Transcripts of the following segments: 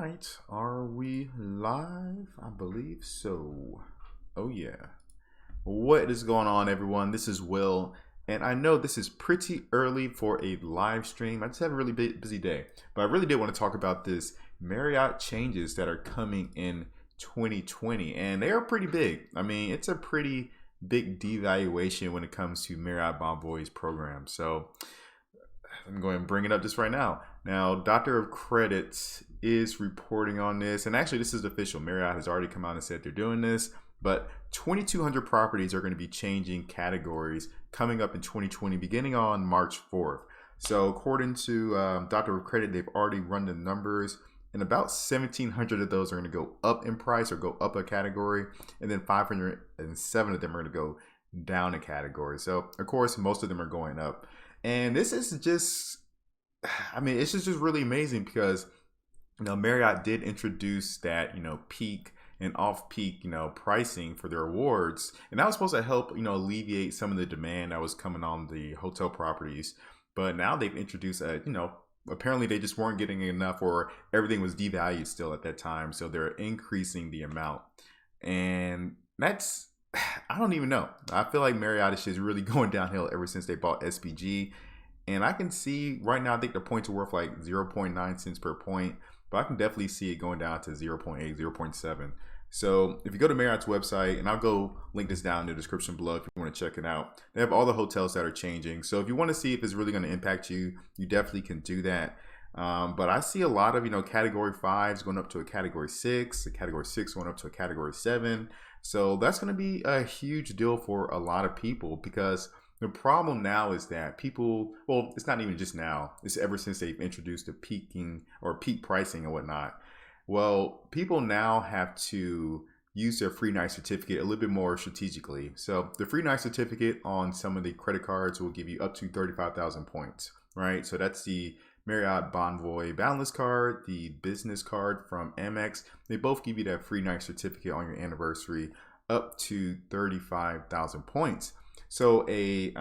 right, are we live? I believe so. Oh yeah. What is going on, everyone? This is Will, and I know this is pretty early for a live stream. I just had a really busy day, but I really did want to talk about this Marriott changes that are coming in 2020, and they are pretty big. I mean, it's a pretty big devaluation when it comes to Marriott Bonvoy's program. So I'm going to bring it up just right now. Now, Doctor of Credit is reporting on this, and actually, this is official. Marriott has already come out and said they're doing this, but 2,200 properties are going to be changing categories coming up in 2020, beginning on March 4th. So, according to Doctor of Credit, they've already run the numbers, and about 1,700 of those are going to go up in price or go up a category, and then 507 of them are going to go down a category. So, of course, most of them are going up. And this is just, I mean, it's just really amazing because, Marriott did introduce that, peak and off-peak, pricing for their awards. And that was supposed to help, alleviate some of the demand that was coming on the hotel properties. But now they've introduced, apparently they just weren't getting enough, or everything was devalued still at that time. So they're increasing the amount. And that's, I don't even know. I feel like Marriott is just really going downhill ever since they bought SPG. And I can see right now, I think the points are worth like 0.9 cents per point, but I can definitely see it going down to 0.8, 0.7. So if you go to Marriott's website, and I'll go link this down in the description below if you want to check it out, they have all the hotels that are changing. So if you want to see if it's really going to impact you, you definitely can do that. But I see a lot of, category 5s going up to a category 6, a category 6 going up to a category 7. So that's going to be a huge deal for a lot of people, because the problem now is that people, well, it's not even just now, it's ever since they've introduced the peaking or peak pricing and whatnot. Well, people now have to use their free night certificate a little bit more strategically. So the free night certificate on some of the credit cards will give you up to 35,000 points, right? So that's the Marriott Bonvoy Boundless card, the business card from Amex. They both give you that free night certificate on your anniversary up to 35,000 points. So a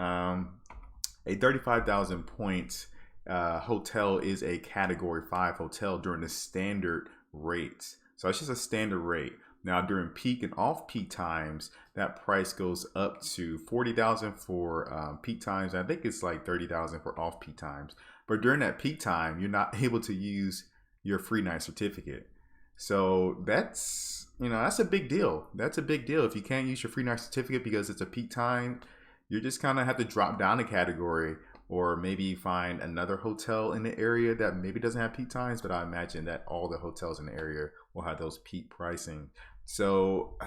35,000 points hotel is a category 5 hotel during the standard rate. So it's just a standard rate. Now during peak and off peak times, that price goes up to 40,000 for peak times. I think it's like 30,000 for off peak times. But during that peak time, you're not able to use your free night certificate. So that's, that's a big deal. That's a big deal. If you can't use your free night certificate because it's a peak time, you just kind of have to drop down a category, or maybe find another hotel in the area that maybe doesn't have peak times. But I imagine that all the hotels in the area will have those peak pricing. So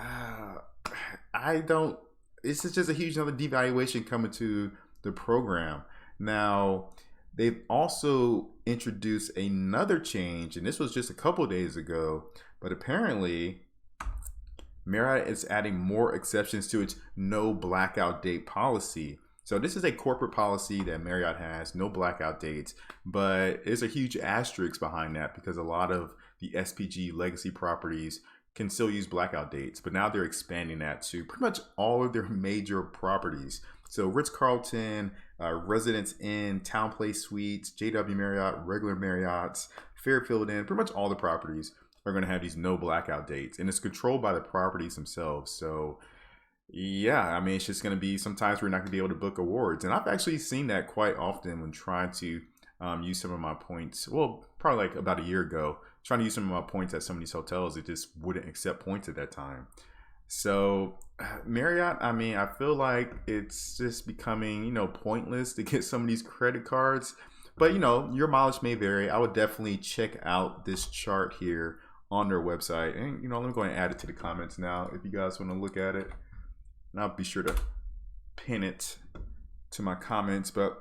this is just a huge another devaluation coming to the program. Now, they've also introduced another change, and this was just a couple days ago, but apparently Marriott is adding more exceptions to its no blackout date policy. So this is a corporate policy that Marriott has, no blackout dates, but there's a huge asterisk behind that because a lot of the SPG legacy properties can still use blackout dates, but now they're expanding that to pretty much all of their major properties. So Ritz-Carlton, Residence Inn, Town Place Suites, JW Marriott, regular Marriotts, Fairfield Inn, pretty much all the properties are going to have these no blackout dates, and it's controlled by the properties themselves. So yeah, I mean, it's just going to be sometimes we're not going to be able to book awards. And I've actually seen that quite often when trying to use some of my points. Well, probably like about a year ago, trying to use some of my points at some of these hotels. It just wouldn't accept points at that time. So Marriott, I mean, I feel like it's just becoming, pointless to get some of these credit cards. But, your mileage may vary. I would definitely check out this chart here on their website. And, let me go and add it to the comments now if you guys want to look at it. And I'll be sure to pin it to my comments. But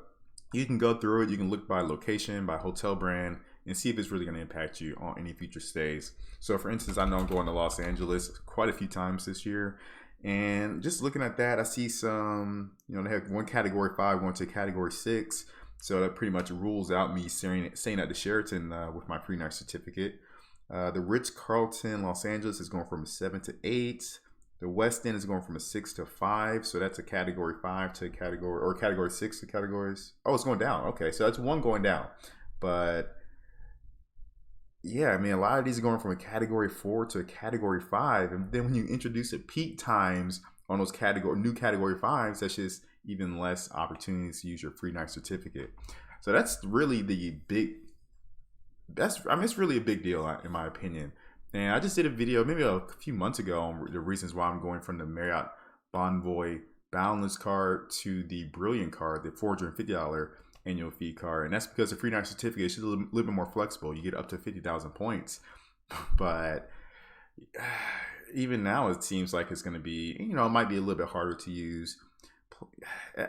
you can go through it. You can look by location, by hotel brand, and see if it's really going to impact you on any future stays. So for instance, I know I'm going to Los Angeles quite a few times this year. And just looking at that, I see some, they have one category 5 going to category 6. So that pretty much rules out me staying at the Sheraton with my free night certificate. The Ritz-Carlton Los Angeles is going from a 7 to 8. The West End is going from a 6 to 5. So that's a category 5 to category, or category 6 to categories. Oh, it's going down. Okay, so that's one going down. But yeah, I mean, a lot of these are going from a category 4 to a category 5. And then when you introduce the peak times on those new category 5s, that's just even less opportunities to use your free night certificate. So that's really the big, I mean, it's really a big deal in my opinion. And I just did a video maybe a few months ago on the reasons why I'm going from the Marriott Bonvoy Boundless card to the Brilliant card, the $450 annual fee card. And that's because the free night certificate is a little bit more flexible. You get up to 50,000 points. But even now it seems like it's going to be, it might be a little bit harder to use.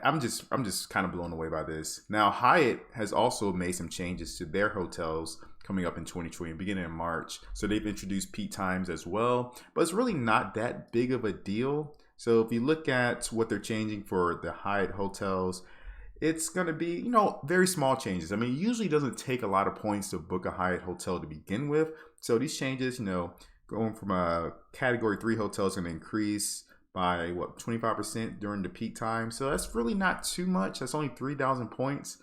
I'm just kind of blown away by this. Now, Hyatt has also made some changes to their hotels coming up in 2020, beginning in March. So they've introduced peak times as well, but it's really not that big of a deal. So if you look at what they're changing for the Hyatt hotels, it's going to be, very small changes. I mean, it usually doesn't take a lot of points to book a Hyatt hotel to begin with. So these changes, going from a category 3 hotel is going to increase by 25% during the peak time. So that's really not too much. That's only 3,000 points.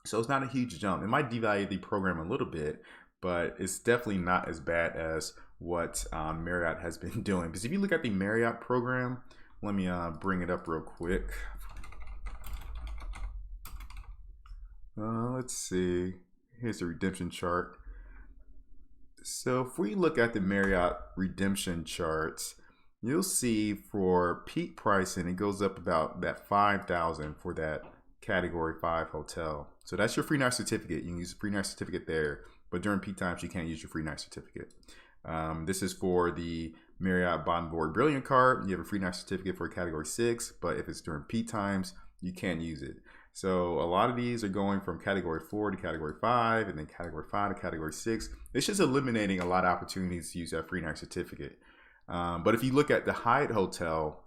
So it's not a huge jump. It might devalue the program a little bit, but it's definitely not as bad as what Marriott has been doing. Because if you look at the Marriott program, let me bring it up real quick. Let's see. Here's the redemption chart. So if we look at the Marriott redemption charts, you'll see for peak pricing, it goes up about that 5,000 for that category 5 hotel. So that's your free night certificate. You can use a free night certificate there, but during peak times, you can't use your free night certificate. This is for the Marriott Bonvoy Brilliant card. You have a free night certificate for a category 6, but if it's during peak times, you can't use it. So a lot of these are going from category 4 to category 5, and then category 5 to category 6. It's just eliminating a lot of opportunities to use that free night certificate. But if you look at the Hyatt Hotel,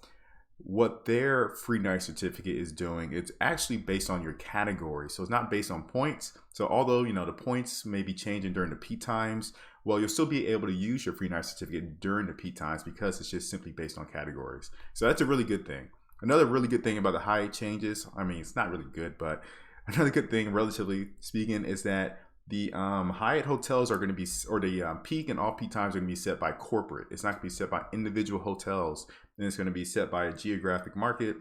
what their free night certificate is doing, it's actually based on your category. So it's not based on points. So although, the points may be changing during the peak times, well, you'll still be able to use your free night certificate during the peak times because it's just simply based on categories. So that's a really good thing. Another really good thing about the Hyatt changes, I mean, it's not really good, but another good thing, relatively speaking, is that the Hyatt hotels are going to be, or the peak and off-peak times are going to be set by corporate. It's not going to be set by individual hotels, and it's going to be set by a geographic market.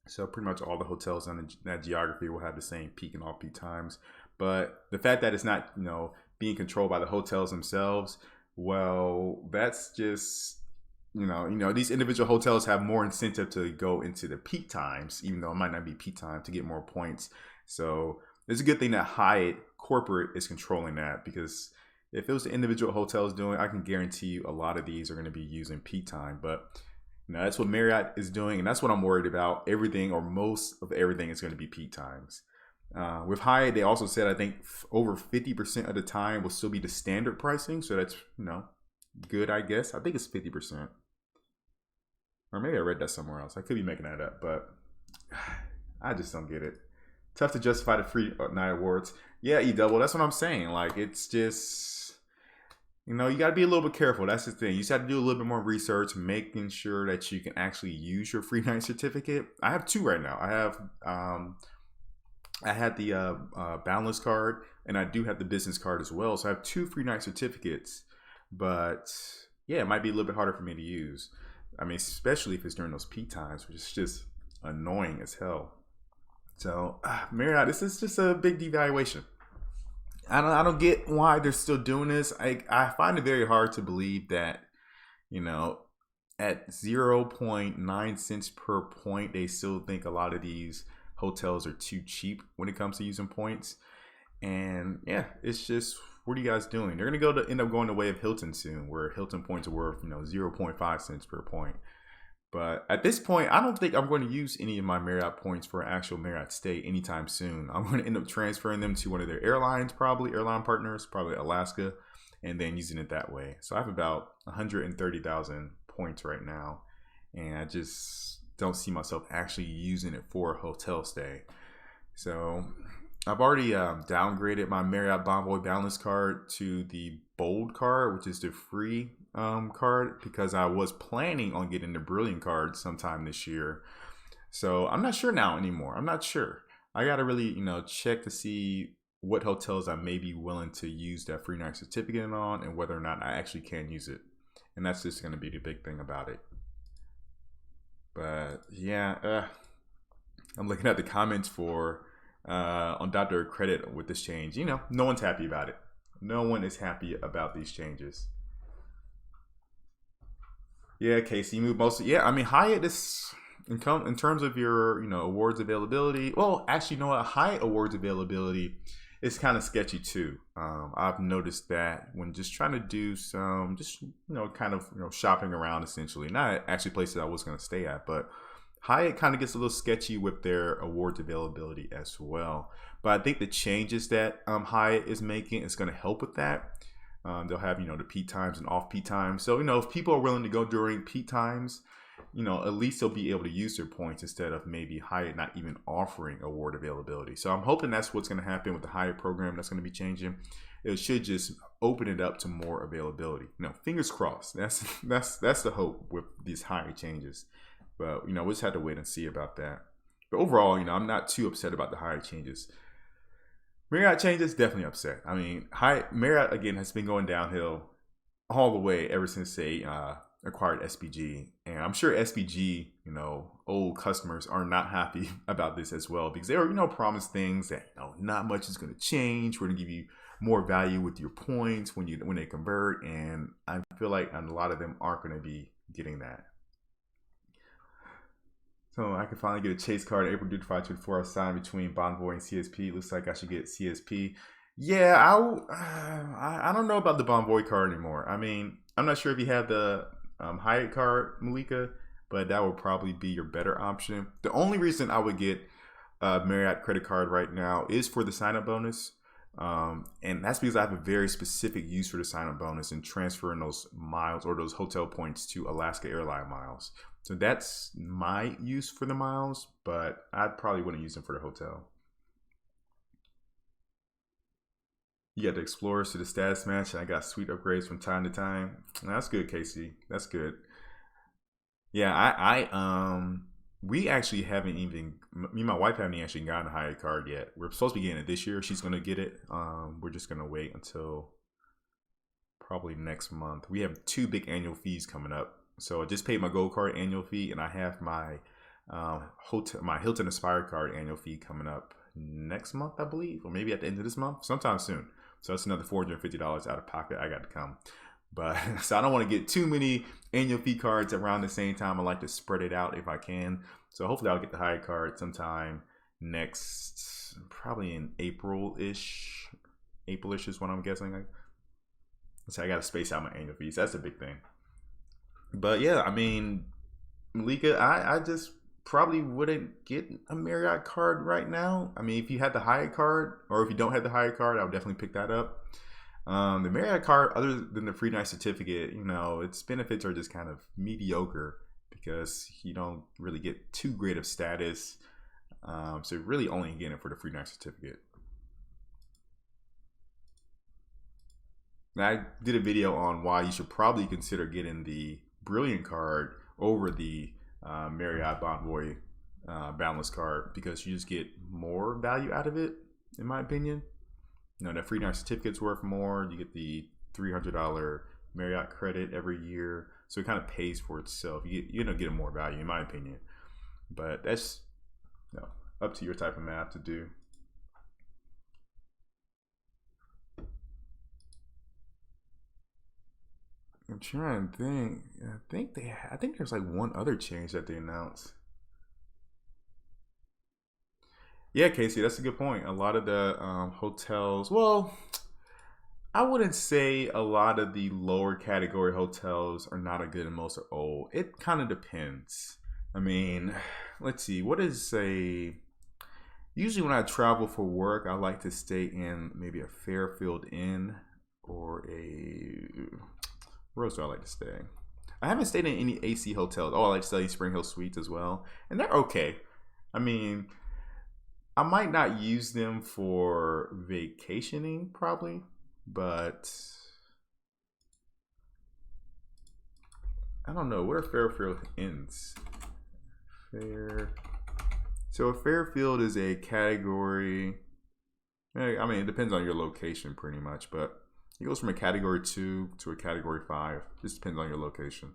So pretty much all the hotels on that geography will have the same peak and off-peak times. But the fact that it's not, being controlled by the hotels themselves, well, that's just, these individual hotels have more incentive to go into the peak times, even though it might not be peak time, to get more points. So it's a good thing that Hyatt corporate is controlling that, because if it was the individual hotels doing, I can guarantee you a lot of these are going to be using peak time. But that's what Marriott is doing, and that's what I'm worried about. Everything, or most of everything, is going to be peak times. With Hyatt, they also said I think over 50% of the time will still be the standard pricing. So that's good, I guess. I think it's 50%. Or maybe I read that somewhere else. I could be making that up, but I just don't get it. Tough to justify the free night awards. Yeah, E-Double, that's what I'm saying. Like, it's just, you got to be a little bit careful. That's the thing. You just have to do a little bit more research, making sure that you can actually use your free night certificate. I have 2 right now. I had the Boundless card, and I do have the business card as well. So I have 2 free night certificates. But yeah, it might be a little bit harder for me to use. I mean, especially if it's during those peak times, which is just annoying as hell. So Marriott, this is just a big devaluation. I don't get why they're still doing this. I find it very hard to believe that, at 0.9 cents per point, they still think a lot of these hotels are too cheap when it comes to using points. And yeah, it's just, what are you guys doing? They're going to end up going the way of Hilton soon, where Hilton points are worth, 0.5 cents per point. But at this point, I don't think I'm going to use any of my Marriott points for an actual Marriott stay anytime soon. I'm going to end up transferring them to one of their airlines, probably airline partners, probably Alaska, and then using it that way. So I have about 130,000 points right now, and I just don't see myself actually using it for a hotel stay. So I've already downgraded my Marriott Bonvoy Balance card to the Bold card, which is the free card, because I was planning on getting the Brilliant card sometime this year. So I'm not sure now anymore. I'm not sure. I got to really, check to see what hotels I may be willing to use that free night certificate on, and whether or not I actually can use it. And that's just going to be the big thing about it. But yeah, I'm looking at the comments for on Dr. Credit with this change. You know, no one's happy about it. No one is happy about these changes. Yeah, Casey, you moved mostly. Yeah, I mean Hyatt is in terms of your awards availability. Well, actually, you know what? Hyatt awards availability is kind of sketchy too. I've noticed that when just trying to do some kind of shopping around, essentially, not actually places I was going to stay at, but Hyatt kind of gets a little sketchy with their awards availability as well. But I think the changes that Hyatt is making is going to help with that. They'll have the peak times and off peak times. So if people are willing to go during peak times, at least they'll be able to use their points instead of maybe Hyatt not even offering award availability. So I'm hoping that's what's going to happen with the Hyatt program that's going to be changing. It should just open it up to more availability. Fingers crossed. That's the hope with these Hyatt changes. But we'll just have to wait and see about that. But overall, I'm not too upset about the Hyatt changes. Marriott changes, definitely upset. I mean, Marriott again has been going downhill all the way ever since they acquired SPG, and I'm sure SPG, old customers are not happy about this as well, because they were, promised things that not much is going to change. We're going to give you more value with your points when they convert, and I feel like a lot of them aren't going to be getting that. So I can finally get a Chase card April 524 signed between Bonvoy and CSP. Looks like I should get CSP. Yeah, I don't know about the Bonvoy card anymore. I mean, I'm not sure if you have the Hyatt card, Malika, but that would probably be your better option. The only reason I would get a Marriott credit card right now is for the sign-up bonus. And that's because I have a very specific use for the sign-up bonus and transferring those miles or those hotel points to Alaska Airline miles. So that's my use for the miles, but I probably wouldn't use them for the hotel. You got the Explorers to the status match, and I got sweet upgrades from time to time. That's good, Casey. That's good. Yeah, we actually haven't even, me and my wife haven't actually gotten a Hyatt card yet. We're supposed to be getting it this year. She's going to get it. We're just going to wait until probably next month. We have 2 big annual fees coming up. So I just paid my Gold card annual fee, and I have my Hilton Aspire card annual fee coming up next month, I believe, or maybe at the end of this month, sometime soon. So that's another $450 out of pocket I got to come. But so I don't want to get too many annual fee cards around the same time. I like to spread it out if I can. So hopefully I'll get the Hyatt card sometime next, probably in April-ish. April-ish is what I'm guessing. So I got to space out my annual fees. That's a big thing. But yeah, I mean, Malika, I just probably wouldn't get a Marriott card right now. I mean, if you had the Hyatt card, or if you don't have the Hyatt card, I would definitely pick that up. The Marriott card, other than the free night certificate, its benefits are just kind of mediocre because you don't really get too great of status. So you're really only getting it for the free night certificate. Now, I did a video on why you should probably consider getting the Brilliant card over the Marriott Bonvoy Boundless card, because you just get more value out of it, in my opinion. That free night certificate's worth more. You get the $300 Marriott credit every year, so it kind of pays for itself. You end up getting more value, in my opinion. But that's up to your type of math to do. I'm trying to think. I think there's like one other change that they announced. Yeah, Casey, that's a good point. A lot of the hotels, well, I wouldn't say a lot of the lower category hotels are not as good and most are old. It kind of depends. I mean, let's see. Usually when I travel for work, I like to stay in maybe a Fairfield Inn or where else do I like to stay? I haven't stayed in any AC hotels. Oh, I like to stay in Spring Hill Suites as well. And they're okay. I mean, I might not use them for vacationing probably, but I don't know. What are Fairfield Inns? So a Fairfield is a category. I mean, it depends on your location pretty much, but it goes from a category 2 to a category 5. Just depends on your location.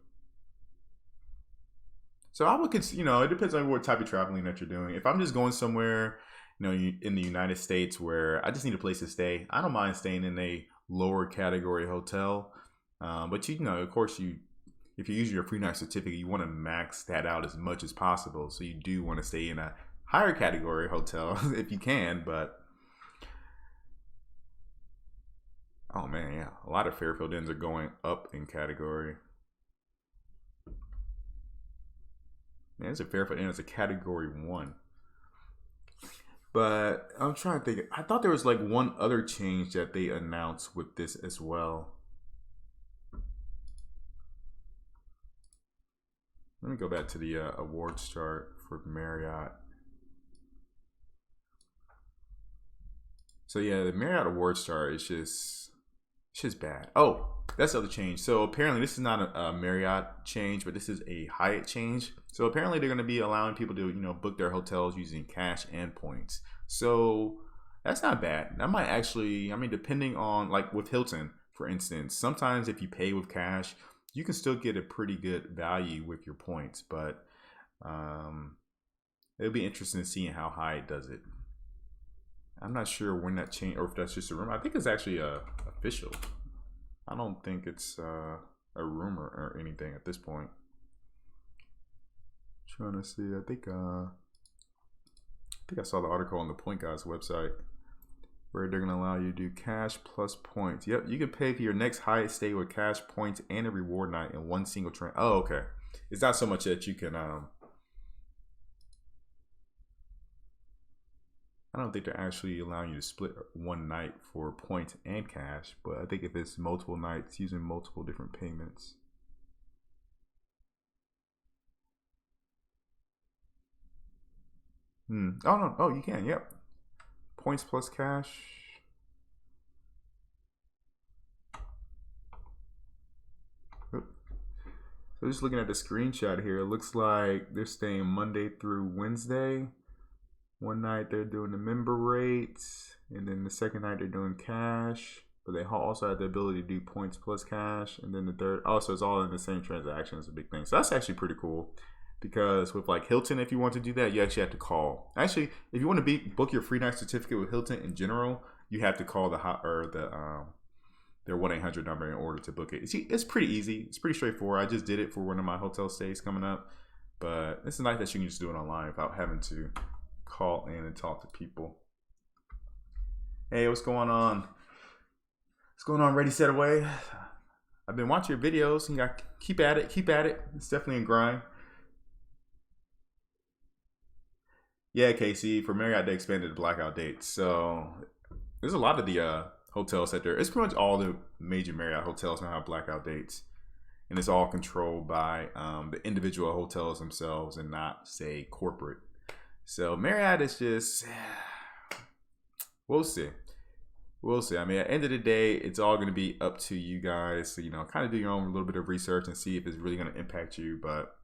So I would consider, it depends on what type of traveling that you're doing. If I'm just going somewhere, in the United States where I just need a place to stay, I don't mind staying in a lower category hotel. But of course, if you're using your free night certificate, you want to max that out as much as possible. So you do want to stay in a higher category hotel if you can. But oh man, yeah, a lot of Fairfield Inns are going up in category. Man, it's a Fairfield Inn. It's a category 1. But I'm trying to think. I thought there was like one other change that they announced with this as well. Let me go back to the awards chart for Marriott. So yeah, the Marriott awards chart is just bad. Oh, that's the other change. So apparently this is not a Marriott change, but this is a Hyatt change. So apparently they're going to be allowing people to, book their hotels using cash and points. So that's not bad. That might actually, depending on, like with Hilton, for instance, sometimes if you pay with cash, you can still get a pretty good value with your points. But it'll be interesting seeing how Hyatt does it. I'm not sure when that changed, or if that's just a rumor. I think it's actually official. I don't think it's a rumor or anything at this point. Trying to see. I think I saw the article on the Point Guys website where they're gonna allow you to do cash plus points. Yep, you can pay for your next Hyatt stay with cash, points, and a reward night in one single train. Oh, okay. It's not so much that you can. I don't think they're actually allowing you to split one night for points and cash, but I think if it's multiple nights using multiple different payments. Oh no! Oh, you can. Yep. Points plus cash. So just looking at the screenshot here, it looks like they're staying Monday through Wednesday. One night they're doing the member rates, and then the second night they're doing cash. But they also have the ability to do points plus cash, and then the third. Oh, so it's all in the same transaction. It's a big thing. So that's actually pretty cool. Because with like Hilton, if you want to do that, you actually have to call. Actually, if you want to book your free night certificate with Hilton in general, you have to call their 1-800 number in order to book it. It's pretty easy. It's pretty straightforward. I just did it for one of my hotel stays coming up, but it's nice that you can just do it online without having to call in and talk to people. Hey, what's going on? What's going on? Ready, set, away. I've been watching your videos, and you got keep at it. It's definitely a grind. Yeah, Casey, for Marriott, they expanded the blackout dates. So there's a lot of the hotels that it's pretty much all the major Marriott hotels now have blackout dates. And it's all controlled by the individual hotels themselves and not, say, corporate. So Marriott is just, we'll see. I mean, at the end of the day, it's all going to be up to you guys. So, kind of do your own little bit of research and see if it's really going to impact you. But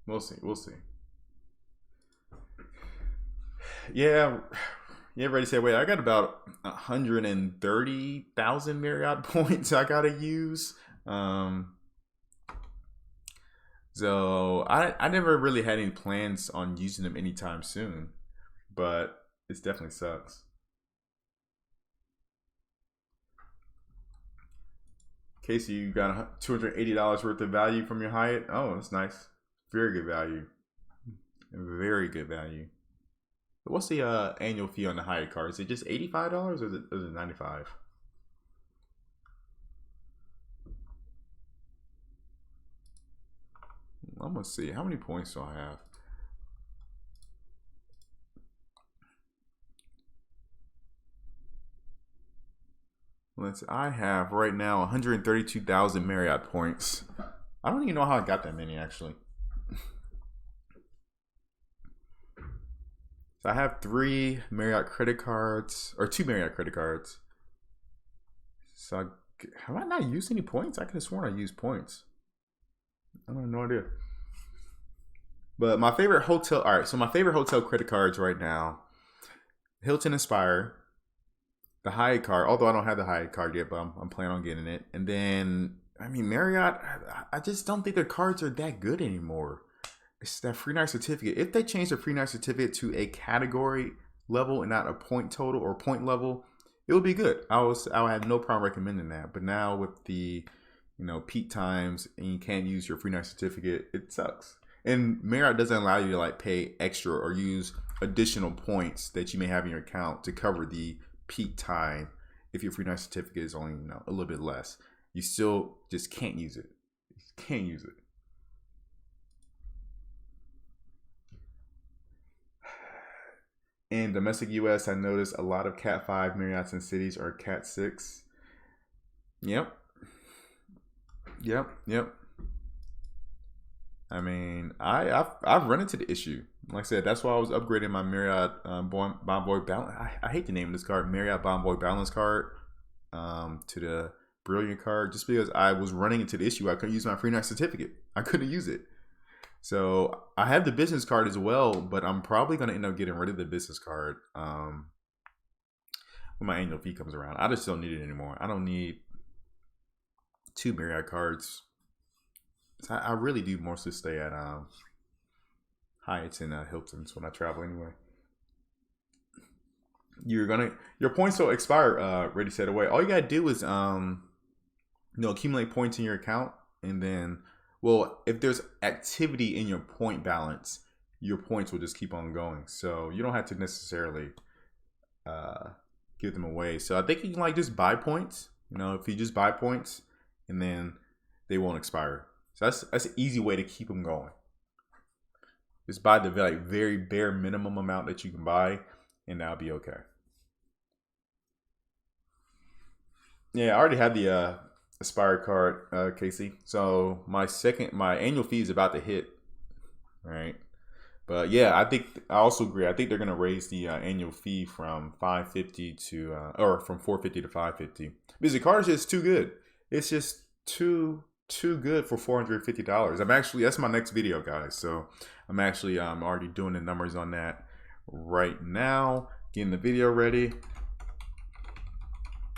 we'll see. Yeah, ready, say, wait, I got about 130,000 Marriott points I gotta use. So I never really had any plans on using them anytime soon, but it definitely sucks. Casey, you got $280 worth of value from your Hyatt. Oh, that's nice. Very good value. Very good value. What's the annual fee on the Hyatt card? Is it just $85 or is it $95? I'm gonna see how many points do I have. I have right now 132,000 Marriott points. I don't even know how I got that many actually. So I have 3 Marriott credit cards, or 2 Marriott credit cards. So have I not used any points? I could have sworn I used points. I have no idea. But my favorite hotel, all right, so my favorite hotel credit cards right now Hilton Aspire, the Hyatt card. Although I don't have the Hyatt card yet, but I'm planning on getting it. And then I mean Marriott. I just don't think their cards are that good anymore. It's that free night certificate. If they change the free night certificate to a category level and not a point total or point level, it would be good. I would have no problem recommending that. But now with the peak times and you can't use your free night certificate, it sucks. And Marriott doesn't allow you to like pay extra or use additional points that you may have in your account to cover the peak time if your free night certificate is only a little bit less. You still just can't use it. You can't use it. In domestic US, I noticed a lot of Cat 5 Marriotts and cities are Cat 6. Yep. I mean, I've run into the issue. Like I said, that's why I was upgrading my Marriott Bonvoy balance. I hate the name of this card, Marriott Bonvoy balance card, to the Brilliant card, just because I was running into the issue. I couldn't use my free night certificate. I couldn't use it. So I have the business card as well, but I'm probably going to end up getting rid of the business card when my annual fee comes around. I just don't need it anymore. I don't need 2 Marriott cards. So I really do mostly stay at Hyatt's and Hilton's when I travel anyway. Your points will expire ready, set, away. All you gotta do is accumulate points in your account, and then if there's activity in your point balance, your points will just keep on going. So you don't have to necessarily give them away. So I think you can just buy points. If you just buy points, and then they won't expire. So that's an easy way to keep them going. Just buy the very bare minimum amount that you can buy, and that'll be okay. Yeah, I already had the Aspire card, Casey. So my annual fee is about to hit, right? But yeah, I also agree. I think they're gonna raise the annual fee from $550 to or from $450 to $550 because the card is just too good. It's just too good for $450. That's my next video, guys. So I'm already doing the numbers on that right now, getting the video ready.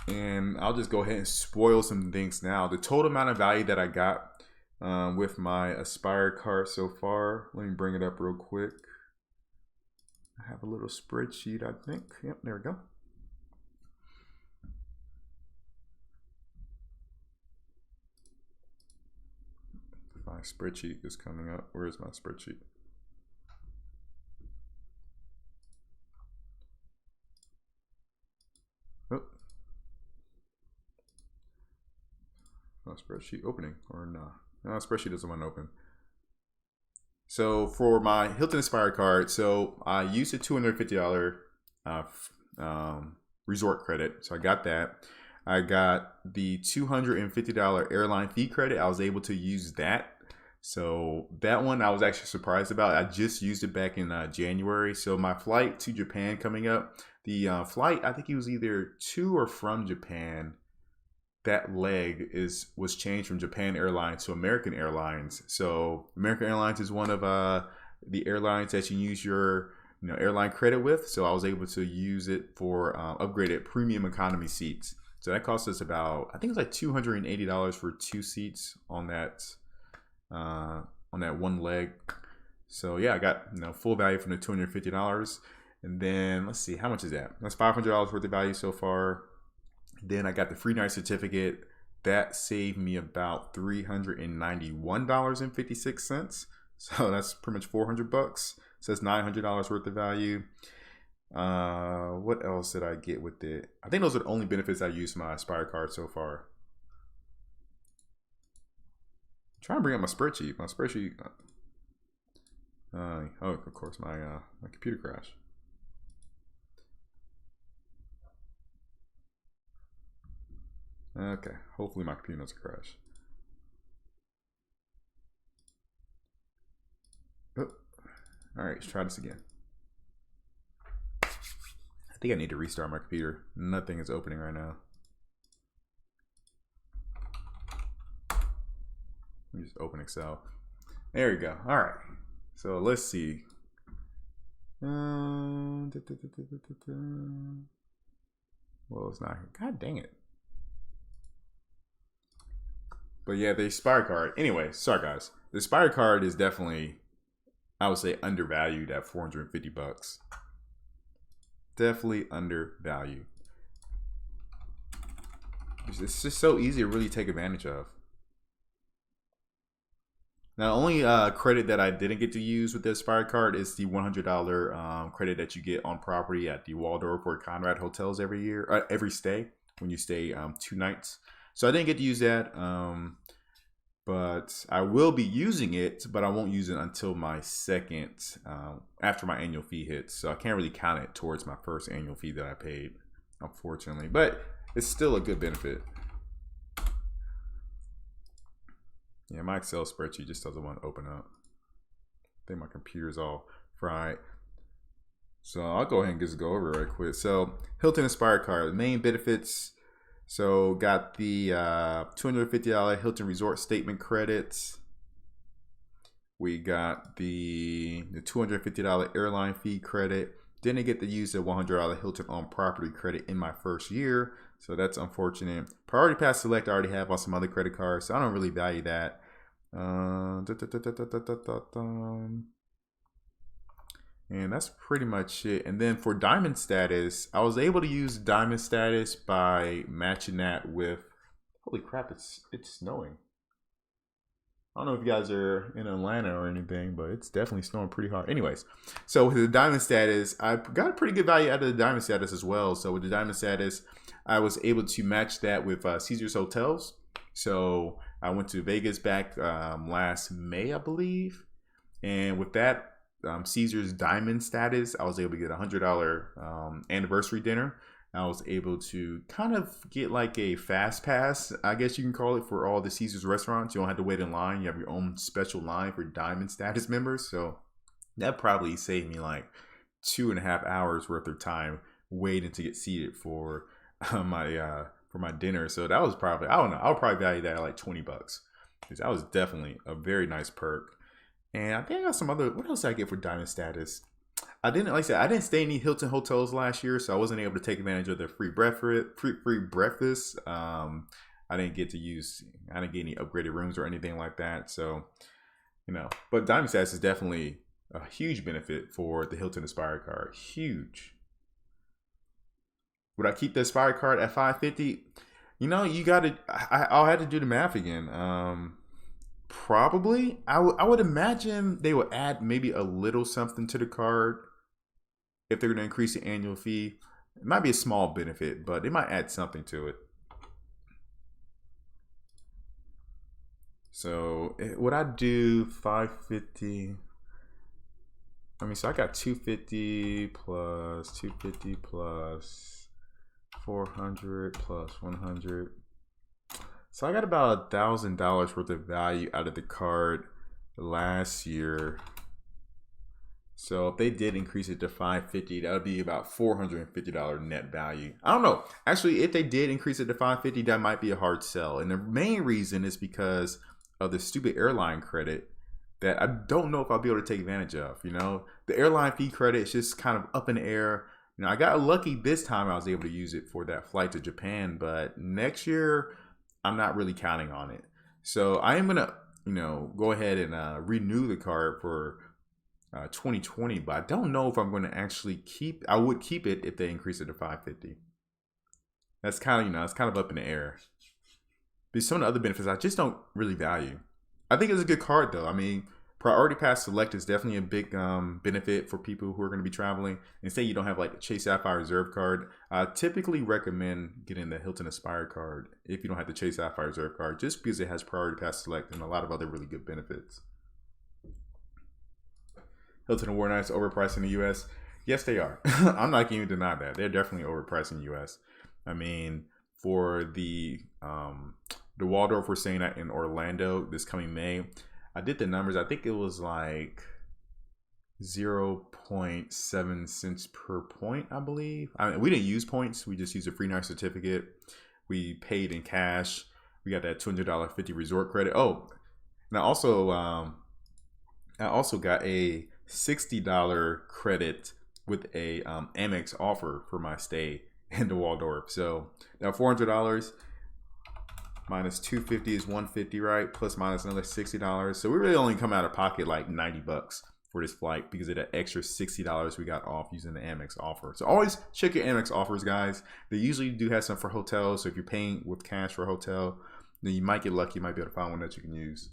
And I'll just go ahead and spoil some things now. The total amount of value that I got with my Aspire card so far, let me bring it up real quick. I have a little spreadsheet, I think. Yep, there we go. My spreadsheet is coming up. Where is my spreadsheet? Oh. No spreadsheet opening or no? No, spreadsheet doesn't want to open. So for my Hilton Aspire card, so I used a $250 resort credit. So I got that. I got the $250 airline fee credit. I was able to use that. So that one I was actually surprised about. I just used it back in January. So my flight to Japan coming up, the flight, I think it was either to or from Japan. That leg was changed from Japan Airlines to American Airlines. So American Airlines is one of the airlines that you use your airline credit with. So I was able to use it for upgraded premium economy seats. So that cost us about, I think it was like $280 for 2 seats on that one leg. So yeah, I got full value from the $250. And then let's see, how much is that? That's $500 worth of value so far. Then I got the free night certificate. That saved me about $391.56. So that's pretty much $400. So that's $900 worth of value. What else did I get with it? I think those are the only benefits I used my Aspire card so far. I'm trying to bring up my spreadsheet. Oh, of course, my computer crashed. Okay, hopefully my computer doesn't crash. Oh. All right, let's try this again. I think I need to restart my computer. Nothing is opening right now. Let me just open Excel. There we go. All right. So let's see. Well, it's not. God dang it. But yeah, the expired card. Anyway, sorry guys. The expired card is definitely, I would say, undervalued at 450 bucks. Definitely undervalued. It's just so easy to really take advantage of. Now, only credit that I didn't get to use with the expired card is the $100 credit that you get on property at the Waldorf or Conrad hotels every year, every stay when you stay 2 nights. So I didn't get to use that, but I will be using it, but I won't use it until my second, after my annual fee hits. So I can't really count it towards my first annual fee that I paid, unfortunately. But it's still a good benefit. Yeah, my Excel spreadsheet just doesn't want to open up. I think my computer's all fried. So I'll go ahead and just go over it right quick. So Hilton Inspired card, main benefits. So got the $250 Hilton Resort Statement credits. We got the $250 airline fee credit. Didn't get to use the $100 Hilton on property credit in my first year, so that's unfortunate. Priority Pass Select I already have on some other credit cards, so I don't really value that. And that's pretty much it. And then for Diamond status, I was able to use Diamond status by matching that with, holy crap, it's snowing. I don't know if you guys are in Atlanta or anything, but it's definitely snowing pretty hard. Anyways, so with the Diamond status, I got a pretty good value out of the Diamond status as well. So with the Diamond status, I was able to match that with Caesars Hotels. So I went to Vegas back last May, I believe. And with that Caesars Diamond status, I was able to get a $100 anniversary dinner. I was able to kind of get like a fast pass, I guess you can call it, for all the Caesars restaurants. You don't have to wait in line. You have your own special line for Diamond status members. So that probably saved me like 2.5 hours worth of time waiting to get seated for my dinner. So that was probably, I don't know, I'll probably value that at like 20 bucks. Because that was definitely a very nice perk. And I think I got some other, what else did I get for Diamond status? I didn't, like I said, I didn't stay in any Hilton hotels last year, so I wasn't able to take advantage of their free breakfast. I didn't get any upgraded rooms or anything like that. So, you know, but Diamond status is definitely a huge benefit for the Hilton Inspired card. Huge. Would I keep the Inspired card at $550? You know, I'll have to do the math again. Probably. I would imagine they would add maybe a little something to the card if they're going to increase the annual fee. It might be a small benefit, but they might add something to it. So would I do $550? I mean, so I got $250 plus $250 plus $400 plus $100. So I got about $1,000 worth of value out of the card last year. So if they did increase it to $550, that would be about $450 net value. I don't know. Actually, if they did increase it to $550, that might be a hard sell. And the main reason is because of the stupid airline credit that I don't know if I'll be able to take advantage of. You know, the airline fee credit is just kind of up in the air. You know, I got lucky this time I was able to use it for that flight to Japan, but next year I'm not really counting on it. So I am gonna, you know, go ahead and renew the card for 2020, but I don't know if I'm going to actually keep. I would keep it if they increase it to $550. That's kind of, you know, it's kind of up in the air. But some of the other benefits I just don't really value. I think it's a good card though. I mean, Priority Pass Select is definitely a big benefit for people who are going to be traveling. And say you don't have like a Chase Sapphire Reserve card, I typically recommend getting the Hilton Aspire card if you don't have the Chase Sapphire Reserve card, just because it has Priority Pass Select and a lot of other really good benefits. Hilton and War Nights overpriced in the U.S. Yes, they are. I'm not going to deny that. They're definitely overpriced in the U.S. I mean, for the Waldorf we're staying at in Orlando this coming May, I did the numbers. I think it was like 0.7 cents per point, I believe. I mean, we didn't use points. We just used a free night certificate. We paid in cash. We got that $200 50 resort credit. Oh, and I also got a $60 credit with a Amex offer for my stay in the Waldorf. So now $400 minus 250 is 150, right? Plus minus another $60. So we really only come out of pocket like 90 bucks for this flight because of that extra $60 we got off using the Amex offer. So always check your Amex offers, guys. They usually do have some for hotels. So if you're paying with cash for a hotel, then you might get lucky. You might be able to find one that you can use.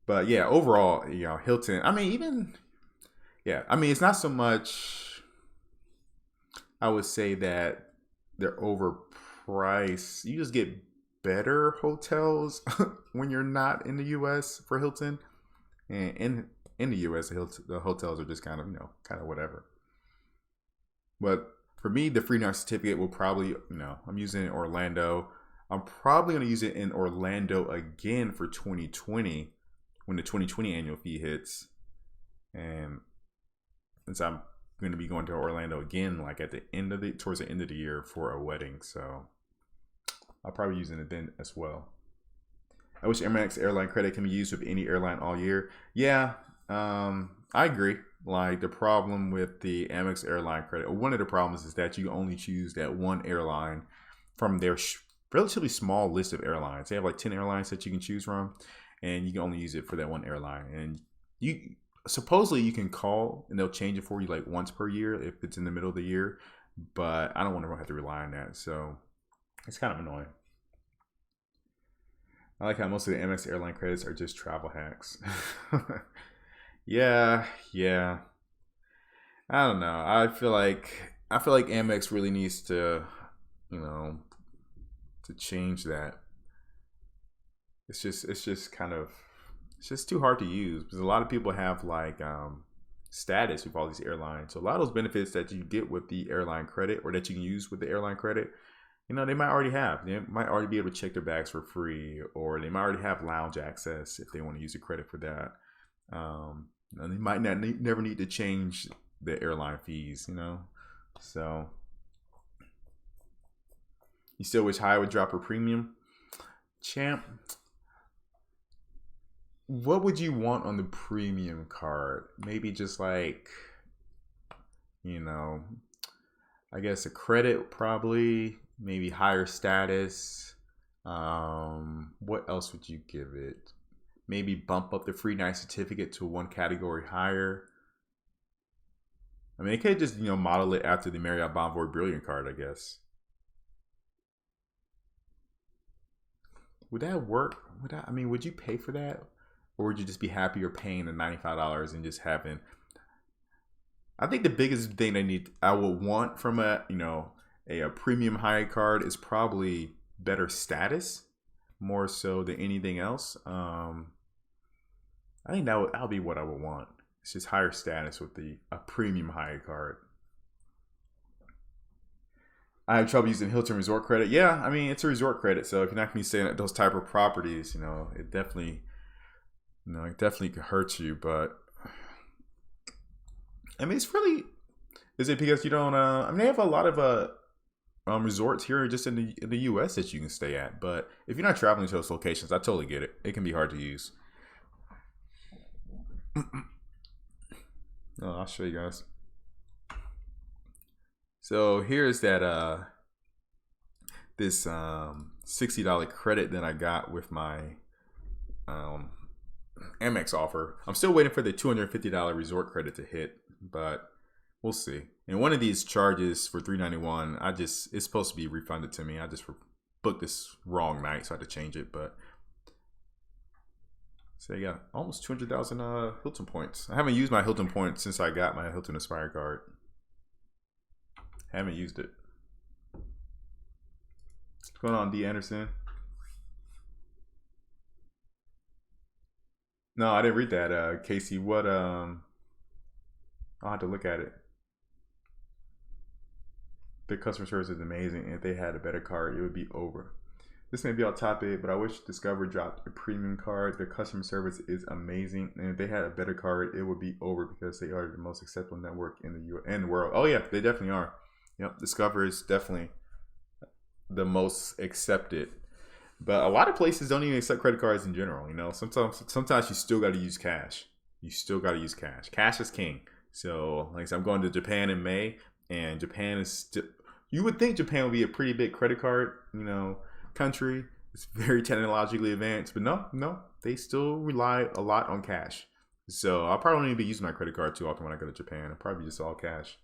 But yeah, overall, you know, Hilton, I mean, even, yeah, I mean, it's not so much, I would say that they're overpriced. You just get better hotels when you're not in the U.S. for Hilton. And in the U.S., the hotels are just kind of, you know, kind of whatever. But for me, the free night certificate will probably, you know, I'm using it in Orlando. I'm probably going to use it in Orlando again for 2020 when the 2020 annual fee hits. And since I'm going to be going to Orlando again, like at the end of towards the end of the year for a wedding. So I'll probably use it then as well. I wish Amex airline credit can be used with any airline all year. Yeah, I agree. Like the problem with the Amex airline credit, or one of the problems is that you only choose that one airline from their relatively small list of airlines. They have like 10 airlines that you can choose from, and you can only use it for that one airline. And you supposedly you can call and they'll change it for you like once per year if it's in the middle of the year, but I don't want to have to rely on that. So it's kind of annoying. I like how most of the Amex airline credits are just travel hacks. Yeah. I don't know. I feel like Amex really needs to, you know, to change that. It's just kind of, it's just too hard to use because a lot of people have like status with all these airlines. So a lot of those benefits that you get with the airline credit or that you can use with the airline credit, you know, they might already have. They might already be able to check their bags for free, or they might already have lounge access if they want to use the credit for that. And they might never need to change the airline fees, you know. So you still wish Hyatt would drop her premium? Champ, what would you want on the premium card? Maybe just like, you know, I guess a credit probably, maybe higher status. What else would you give it? Maybe bump up the free night certificate to one category higher. I mean, it could just, you know, model it after the Marriott Bonvoy Brilliant card, I guess. Would that work? I mean, would you pay for that? Or would you just be happy you're paying the $95 and just having... I think the biggest thing I would want from a, you know, a premium Hyatt card is probably better status, more so than anything else. I think that would be what I would want. It's just higher status with a premium Hyatt card. I have trouble using Hilton Resort credit. Yeah, I mean, it's a resort credit, so if you're not going to be staying at those type of properties, you know, it definitely could hurt you. But I mean, it's really, is it because you don't? I mean, they have a lot of resorts here just in the U.S. that you can stay at. But if you're not traveling to those locations, I totally get it. It can be hard to use. I'll show you guys. So here's that this $60 credit that I got with my Amex offer. I'm still waiting for the $250 resort credit to hit, but we'll see. And one of these charges for $391, it's supposed to be refunded to me. I just booked this wrong night, so I had to change it. But so I got almost 200,000 Hilton points. I haven't used my Hilton points since I got my Hilton Aspire card. Haven't used it. What's going on, D. Anderson? No, I didn't read that, Casey. What? I'll have to look at it. Their customer service is amazing, and if they had a better card, it would be over. This may be off topic, but I wish Discover dropped a premium card. Their customer service is amazing, and if they had a better card, it would be over because they are the most acceptable network in the U.S. and the world. Oh yeah, they definitely are. Yep, Discover is definitely the most accepted. But a lot of places don't even accept credit cards in general. You know, sometimes you still got to use cash. you still got to use cash. Cash is king. So, like I said, I'm going to Japan in May, and Japan is still. You would think Japan would be a pretty big credit card, country. It's very technologically advanced, but no, they still rely a lot on cash. So I'll probably only be using my credit card too often when I go to Japan. I'll probably just all cash.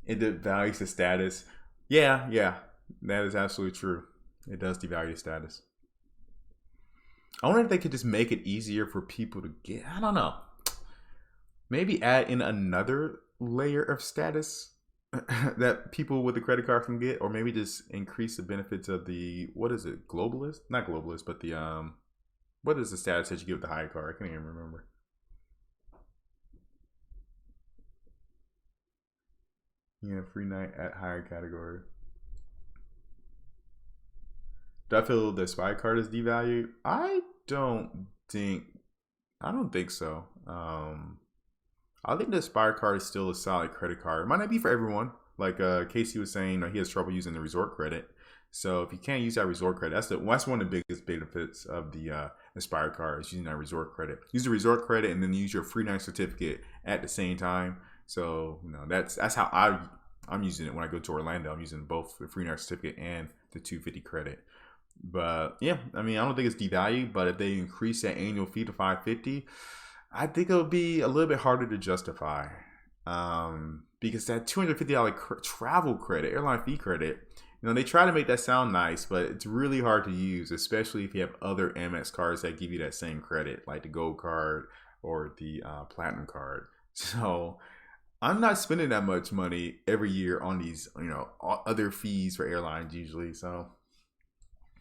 It devalues the status. Yeah, that is absolutely true. It does devalue the status. I wonder if they could just make it easier for people to get. I don't know. Maybe add in another layer of status that people with a credit card can get, or maybe just increase the benefits of the, what is it, globalist? Not globalist, but the what is the status that you get with the high card? I can't even remember. Yeah, free night at higher category. Do I feel the Spy card is devalued? I don't think so. I think the Aspire card is still a solid credit card. It might not be for everyone. Like Casey was saying, he has trouble using the resort credit. So if you can't use that resort credit, that's one of the biggest benefits of the Aspire card is using that resort credit. Use the resort credit and then use your free night certificate at the same time. So that's how I'm using it when I go to Orlando. I'm using both the free night certificate and the 250 credit. But yeah, I don't think it's devalued. But if they increase that annual fee to $550. I think it'll be a little bit harder to justify because that $250 travel credit, airline fee credit, they try to make that sound nice, but it's really hard to use, especially if you have other Amex cards that give you that same credit, like the gold card or the platinum card. So I'm not spending that much money every year on these, other fees for airlines usually. So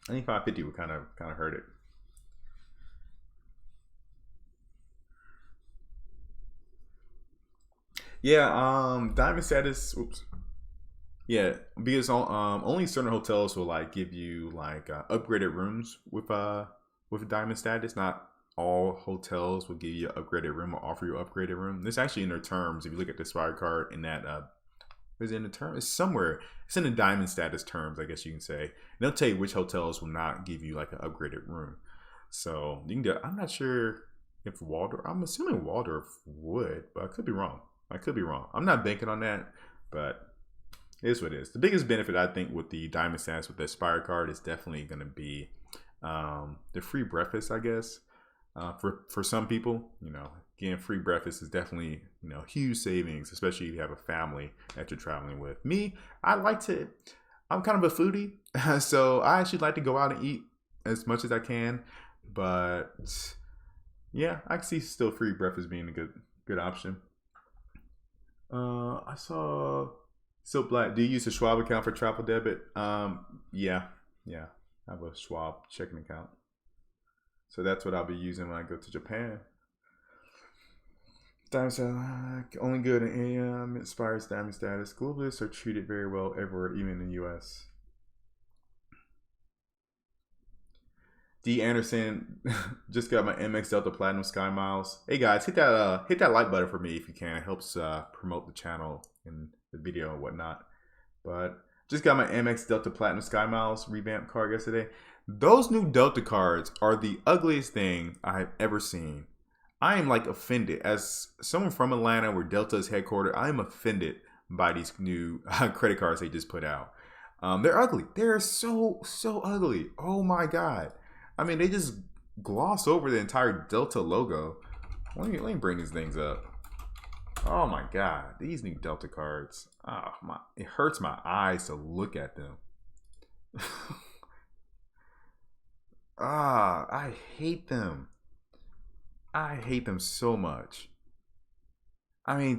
I think $550 would kind of hurt it. Yeah, diamond status. Oops. Yeah, because only certain hotels will give you upgraded rooms with diamond status. Not all hotels will give you an upgraded room or offer you an upgraded room. This actually in their terms. If you look at the Spire card in that, is it in the term? It's somewhere. It's in the diamond status terms, I guess you can say. And they'll tell you which hotels will not give you an upgraded room. So you can get. I'm not sure if Waldorf. I'm assuming Waldorf would, but I could be wrong. I'm not banking on that, but it is what it is. The biggest benefit I think with the diamond status with the Aspire card is definitely going to be the free breakfast, I guess. For some people, getting free breakfast is definitely huge savings, especially if you have a family that you're traveling with. Me, I'm kind of a foodie, so I actually like to go out and eat as much as I can. But yeah, I can see still free breakfast being a good option. I saw Silk Black. Do you use a Schwab account for travel debit? Yeah. I have a Schwab checking account. So that's what I'll be using when I go to Japan. Diamond only good in AM. Inspires diamond status. Globalists are treated very well everywhere, even in the U.S. D. Anderson just got my MX Delta Platinum Sky Miles. Hey guys, hit that like button for me if you can. It helps promote the channel and the video and whatnot. But just got my MX Delta Platinum Sky Miles revamped card yesterday. Those new Delta cards are the ugliest thing I've ever seen. I am offended. As someone from Atlanta where Delta is headquartered, I am offended by these new credit cards they just put out. They're ugly. They're so ugly. Oh my God. They just gloss over the entire Delta logo. Let me bring these things up. Oh my God, these new Delta cards. Oh my, it hurts my eyes to look at them. I hate them. I hate them so much. I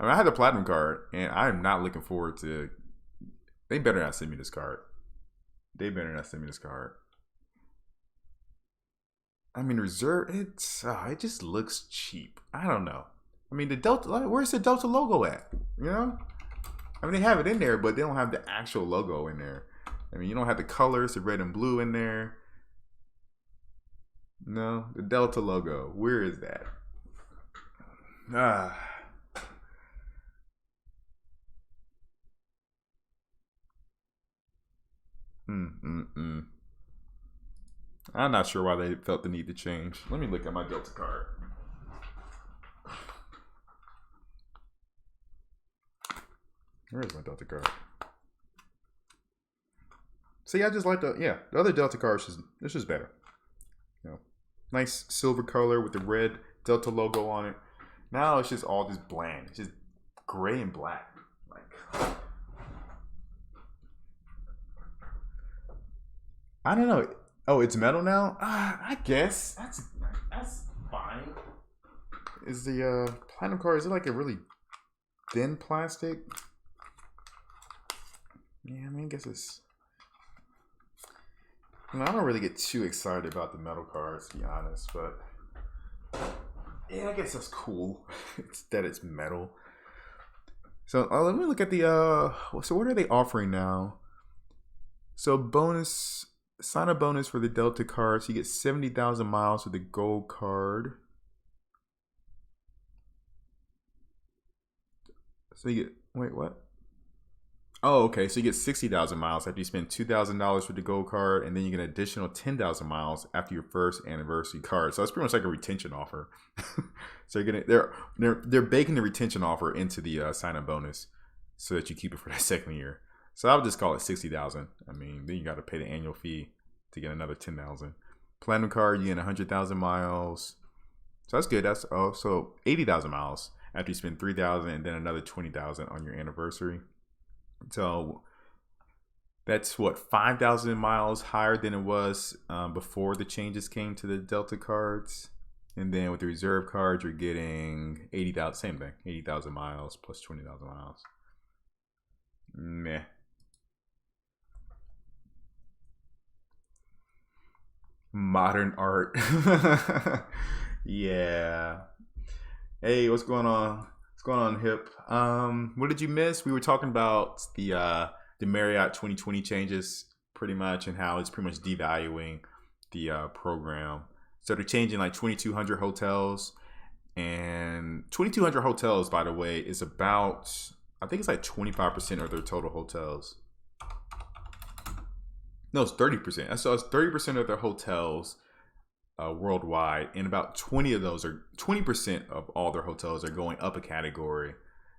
had the platinum card, and I am not looking forward to. They better not send me this card. Reserve. It just looks cheap. I don't know. The Delta. Where's the Delta logo at? They have it in there, but they don't have the actual logo in there. You don't have the colors, the red and blue in there. No, the Delta logo. Where is that? Mm-mm-mm. I'm not sure why they felt the need to change. Let me look at my Delta card. Where is my Delta card? See, I just like the other Delta card it's just better. You know, nice silver color with the red Delta logo on it. Now it's just all just bland. It's just gray and black. Like, I don't know. Oh, it's metal now. I guess that's fine. Is the platinum card? Is it like a really thin plastic? Yeah, I mean, I guess it's. I don't really get too excited about the metal cards, to be honest, but yeah, I guess that's cool. It's that it's metal. So let me look at the so what are they offering now? So bonus sign a bonus for the Delta card. So you get 70,000 miles with the gold card. So you get wait, what? Oh, okay. So you get 60,000 miles after you spend $2,000 for the gold card, and then you get an additional 10,000 miles after your first anniversary card. So that's pretty much like a retention offer. So you're gonna they're baking the retention offer into the sign-up bonus so that you keep it for that second year. So I would just call it 60,000. I mean, then you got to pay the annual fee to get another 10,000. Platinum card, you get 100,000 miles. So that's good. That's also 80,000 miles after you spend 3,000, and then another 20,000 on your anniversary. So that's what 5,000 miles higher than it was before the changes came to the Delta cards. And then with the reserve cards, you're getting 80,000, same thing, 80,000 miles plus 20,000 miles. Meh. Modern art. Yeah. Hey, what's going on? What's going on, Hip? What did you miss? We were talking about the Marriott 2020 changes pretty much, and how it's pretty much devaluing the program. So they're changing like 2,200 hotels, and 2,200 hotels, by the way, is about, I think it's like 25% of their total hotels. No, it's 30%. So it's 30% of their hotels worldwide, and about 20% of all their hotels are going up a category.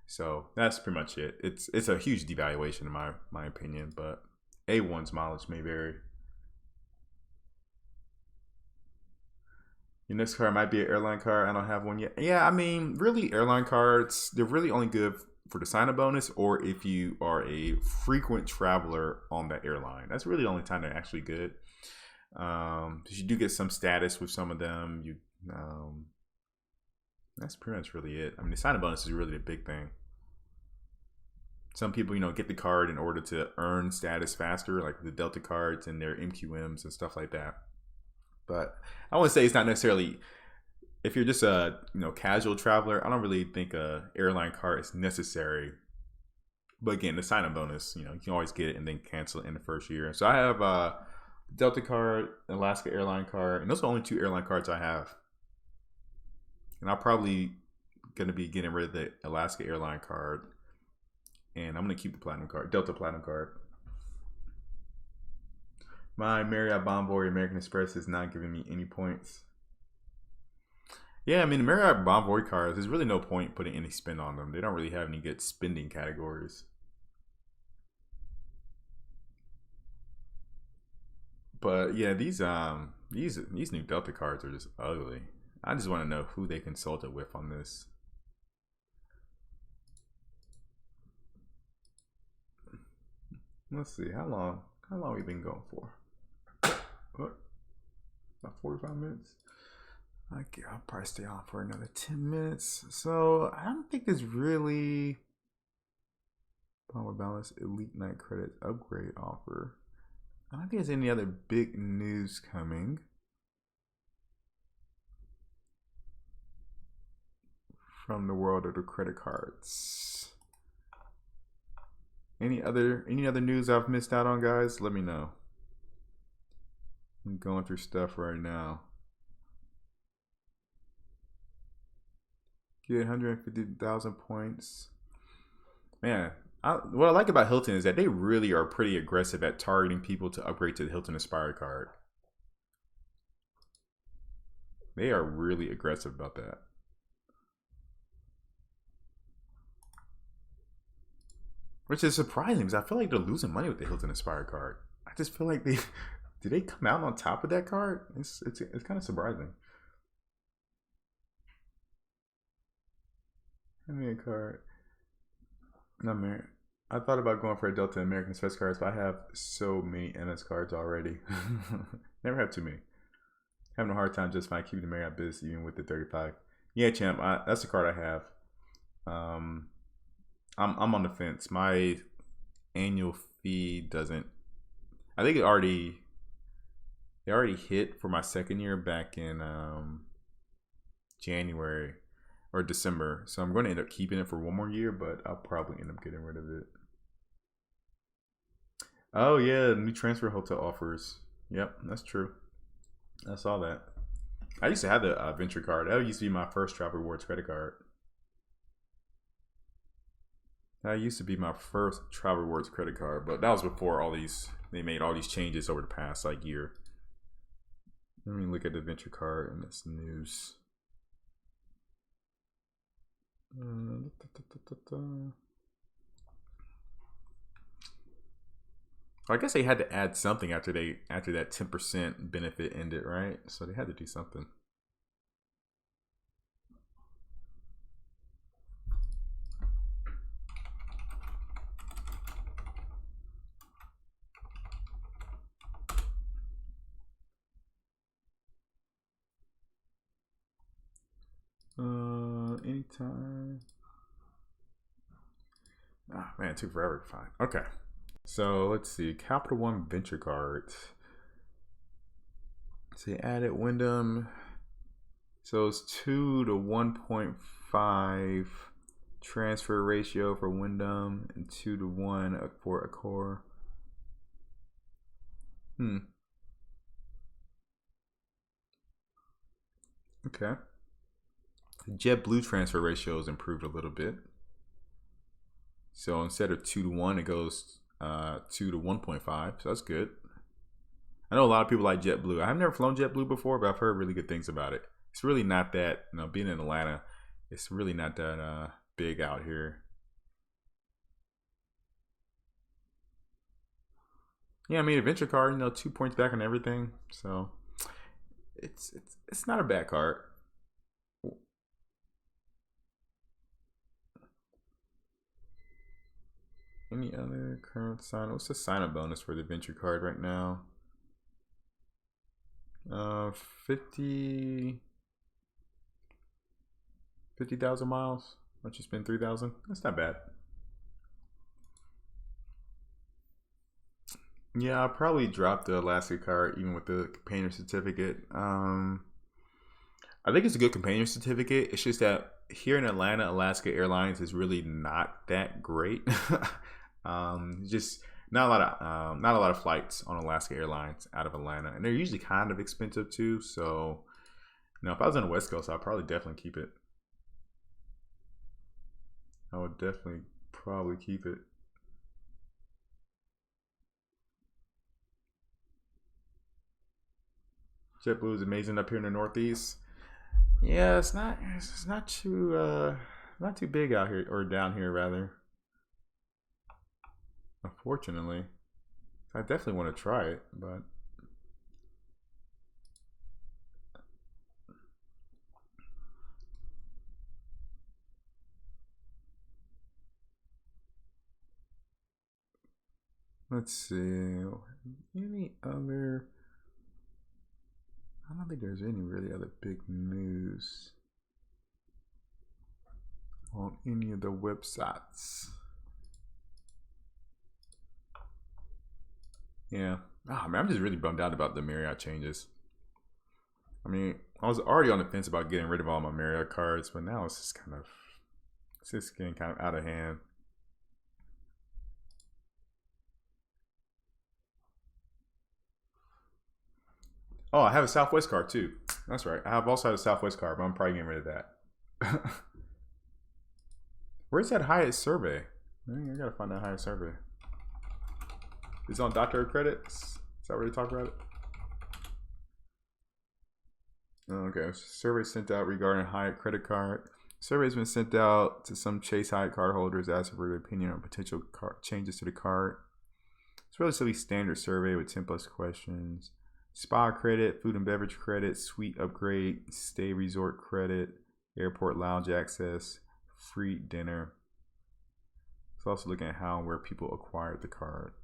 So that's pretty much it. It's a huge devaluation in my opinion, but A1's mileage may vary. Your next car might be an airline car. I don't have one yet. Yeah, I mean, really, airline cards, they're really only good for the sign-up bonus, or if you are a frequent traveler on that airline. That's really the only time they're actually good. Because you do get some status with some of them. That's pretty much really it. I mean, the sign-up bonus is really the big thing. Some people, get the card in order to earn status faster, like the Delta cards and their MQMs and stuff like that. But I want to say it's not necessarily, if you're just a casual traveler, I don't really think a airline card is necessary. But again, the sign-up bonus, you can always get it and then cancel it in the first year. So I have Delta card, Alaska airline card, and those are the only two airline cards I have. And I'm probably going to be getting rid of the Alaska airline card, and I'm going to keep the platinum card, Delta platinum card. My Marriott, Bonvoy, American Express is not giving me any points. Yeah, I mean, the Marriott, Bonvoy cards, there's really no point putting any spend on them. They don't really have any good spending categories. But yeah, these new Delta cards are just ugly. I just want to know who they consulted with on this. Let's see, how long we been going for? What? About 45 minutes? Okay, I'll probably stay on for another 10 minutes. So I don't think there's really Power Balance Elite Night Credits upgrade offer. I don't think there's any other big news coming from the world of the credit cards. Any other news I've missed out on, guys? Let me know. I'm going through stuff right now. Get 150,000 points. Man, What I like about Hilton is that they really are pretty aggressive at targeting people to upgrade to the Hilton Aspire card. They are really aggressive about that. Which is surprising because I feel like they're losing money with the Hilton Aspire card. I just feel like they did they come out on top of that card? It's kind of surprising. Give me a card. No, man. I thought about going for a Delta American Express cards, but I have so many MS cards already. Never have too many. Having a hard time just fine keeping the Marriott biz even with the 35. Yeah, champ. That's the card I have. I'm on the fence. My annual fee doesn't. I think they already hit for my second year back in January or December. So I'm going to end up keeping it for one more year, but I'll probably end up getting rid of it. Oh yeah, new transfer hotel offers. Yep, that's true. I saw that. I used to have the Venture card. That used to be my first Travel Rewards credit card. That used to be my first Travel Rewards credit card, but that was before they made all these changes over the past like year. Let me look at the Venture card in this news. I guess they had to add something after that 10% benefit ended, right? So they had to do something. Anytime. Ah, man, it took forever to find. Okay. So let's see. Capital One Venture cards. So they added Wyndham. So it's 2 to 1.5 transfer ratio for Wyndham and 2 to 1 for Accor. Okay. The JetBlue transfer ratio is improved a little bit. So instead of 2 to 1, it goes 2 to 1.5. So that's good. I know a lot of people like JetBlue. I've never flown JetBlue before, but I've heard really good things about it. It's really not that, being in Atlanta, it's really not that big out here. Yeah, I mean, Adventure card, 2 points back on everything. So it's not a bad card. Any other current sign? What's the sign up bonus for the Adventure card right now? 50,000 miles. Once you spend 3,000, that's not bad. Yeah, I'll probably drop the Alaska card even with the companion certificate. I think it's a good companion certificate. It's just that here in Atlanta, Alaska Airlines is really not that great. Just not a lot of flights on Alaska Airlines out of Atlanta, and they're usually kind of expensive too. So, if I was on the West Coast, I'd probably definitely keep it. I would definitely probably keep it. JetBlue is amazing up here in the Northeast. Yeah, it's not too big out here, or down here rather. Unfortunately, I definitely want to try it, but let's see. Any other? I don't think there's any really other big news on any of the websites. Yeah. Man, I'm just really bummed out about the Marriott changes. I mean, I was already on the fence about getting rid of all my Marriott cards, but now it's just getting kind of out of hand. Oh, I have a Southwest card too. That's right. I have also had a Southwest card, but I'm probably getting rid of that. Where's that Hyatt survey? I gotta find that higher survey. It's on Doctor of Credits. Is that where they talk about it? Okay. Survey sent out regarding Hyatt credit card. Survey has been sent out to some Chase Hyatt card holders asking for their opinion on potential changes to the card. It's a relatively standard survey with 10 plus questions. Spa credit, food and beverage credit, suite upgrade, stay resort credit, airport lounge access, free dinner. It's also looking at how and where people acquired the card.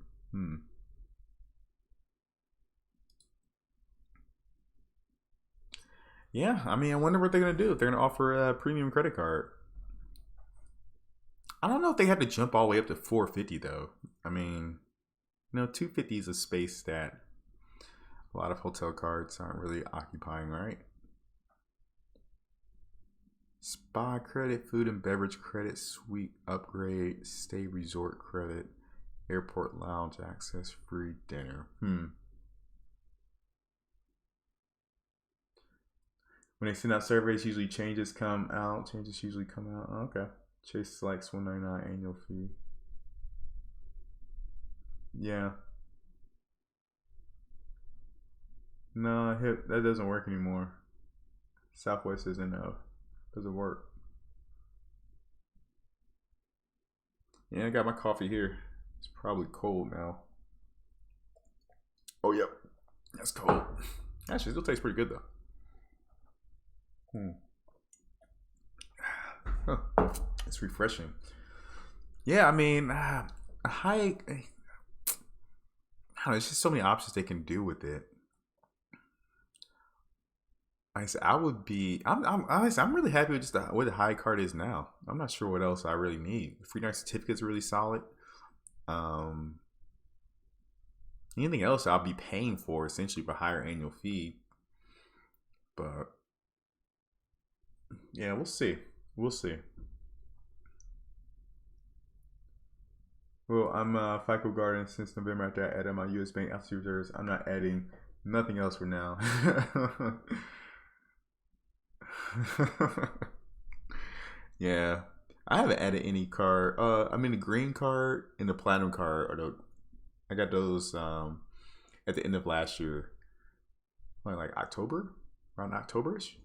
Yeah, I mean, I wonder what they're gonna do if they're gonna offer a premium credit card. I don't know if they have to jump all the way up to 450 though. I mean, 250 is a space that a lot of hotel cards aren't really occupying, right? Spa credit, food and beverage credit, suite upgrade, stay resort credit, airport lounge access, free dinner. When they send out surveys, usually changes come out. Changes usually come out. Oh, okay. Chase selects $199 annual fee. Yeah. No, that doesn't work anymore. Southwest isn't doesn't work. Yeah, I got my coffee here. It's probably cold now. Oh, yep. That's cold. Actually, it still tastes pretty good though. It's refreshing. Yeah, I mean, a high. I don't know, there's just so many options they can do with it. I said I would be. Honestly, I'm really happy with just where the high card is now. I'm not sure what else I really need. The free night certificates are really solid. Anything else I'll be paying for essentially for higher annual fee. But yeah, we'll see. We'll see. Well, I'm FICO Garden since November after I added my US Bank after reserves. I'm not adding nothing else for now. Yeah, I haven't added any card. I mean the green card and the platinum card I got those at the end of last year, like October, around Octoberish.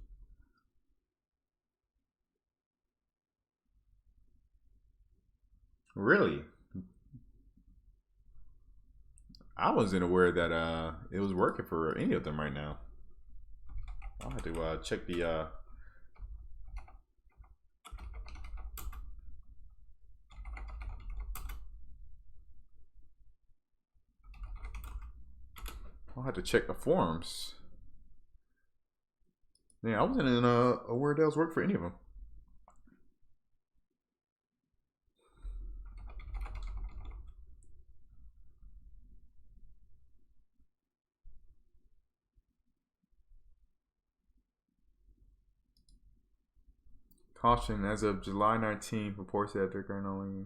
Really, I wasn't aware that it was working for any of them right now. I'll have to check the I'll have to check the forums. Yeah, I wasn't in aware that was work for any of them. Caution, as of July 19th, reports that they're currently only.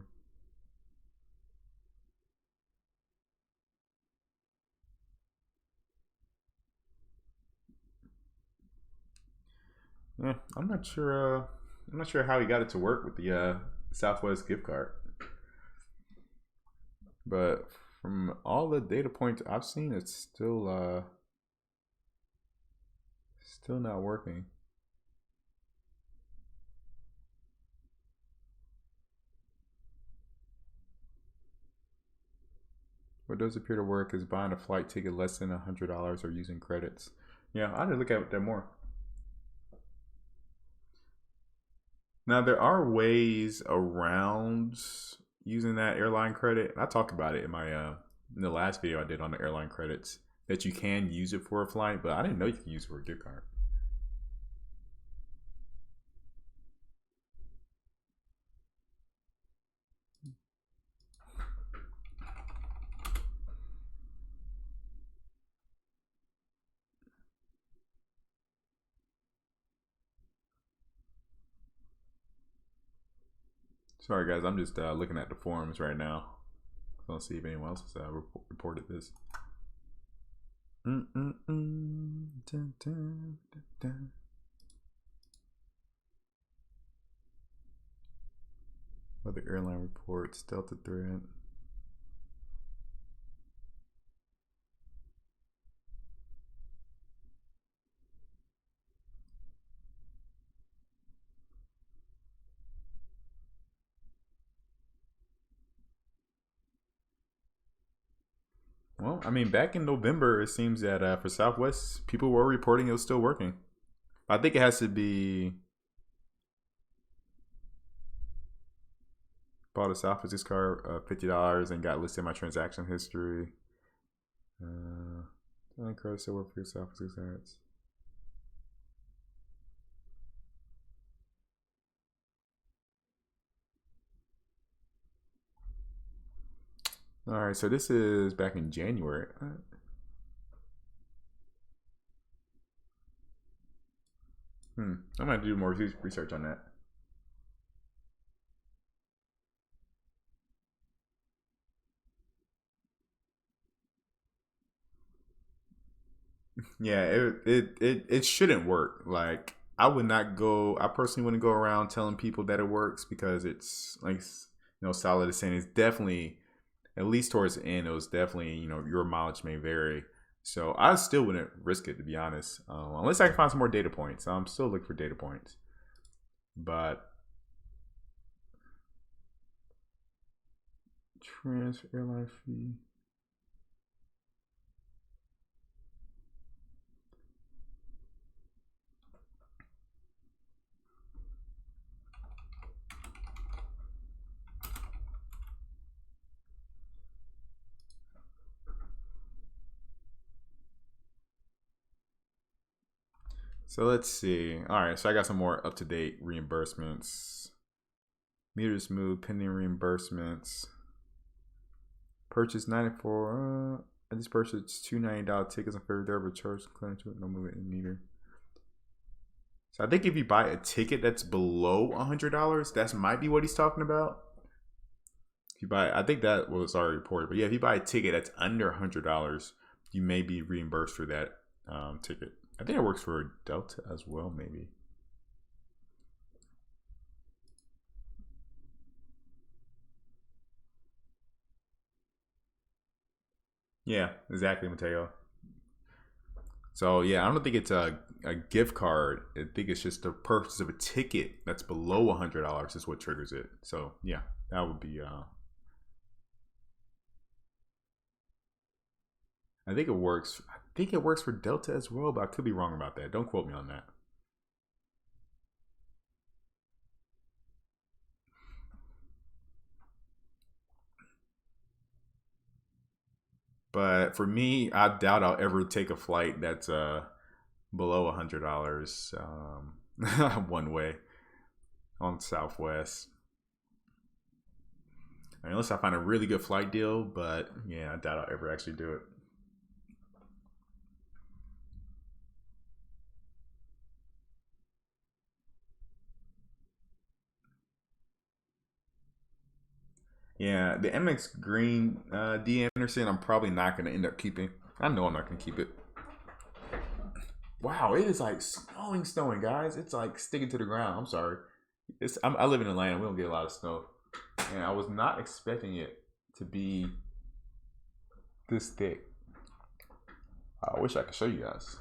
Yeah, I'm not sure. I'm not sure how he got it to work with the Southwest gift card, but from all the data points I've seen, it's still not working. What does appear to work is buying a flight ticket less than $100 or using credits. Yeah, I need to look at that more. Now there are ways around using that airline credit. I talked about it in my in the last video I did on the airline credits that you can use it for a flight, but I didn't know you could use it for a gift card. Sorry guys, I'm just looking at the forums right now. I don't see if anyone else has reported this. Dun, dun, dun. Other airline reports, Delta threat. Well, I mean, back in November, it seems that for Southwest, people were reporting it was still working. I think it has to be bought a Southwest car $50 and got listed in my transaction history. Credit still work for Southwest ads. All right, so this is back in January. I'm gonna do more research on that. Yeah, it shouldn't work. Like I would not go. I personally wouldn't go around telling people that it works because it's like Solid is saying it's definitely at least towards the end. It was definitely your mileage may vary. So I still wouldn't risk it to be honest, unless I can find some more data points. I'm still looking for data points, but transfer airline fee. So let's see. All right, so I got some more up to date reimbursements. Meters moved, pending reimbursements. Purchase 94. I just purchased $290 tickets on February 3rd, but charge clearing to it. No movement in meter. So I think if you buy a ticket that's below $100, that might be what he's talking about. If you buy, I think that was already reported, but yeah, if you buy a ticket that's under $100, you may be reimbursed for that ticket. I think it works for Delta as well, maybe. Yeah, exactly, Mateo. So yeah, I don't think it's a gift card. I think it's just the purchase of a ticket that's below $100 is what triggers it. So yeah, that would be. I think it works. I think it works for Delta as well, but I could be wrong about that. Don't quote me on that. But for me, I doubt I'll ever take a flight that's below $100 one way on Southwest. I mean, unless I find a really good flight deal, but yeah, I doubt I'll ever actually do it. Yeah, the MX Green D Anderson, I'm probably not going to end up keeping. I know I'm not going to keep it. Wow, it is like snowing, guys. It's like sticking to the ground. I'm sorry. I live in Atlanta. We don't get a lot of snow, and I was not expecting it to be this thick. I wish I could show you guys.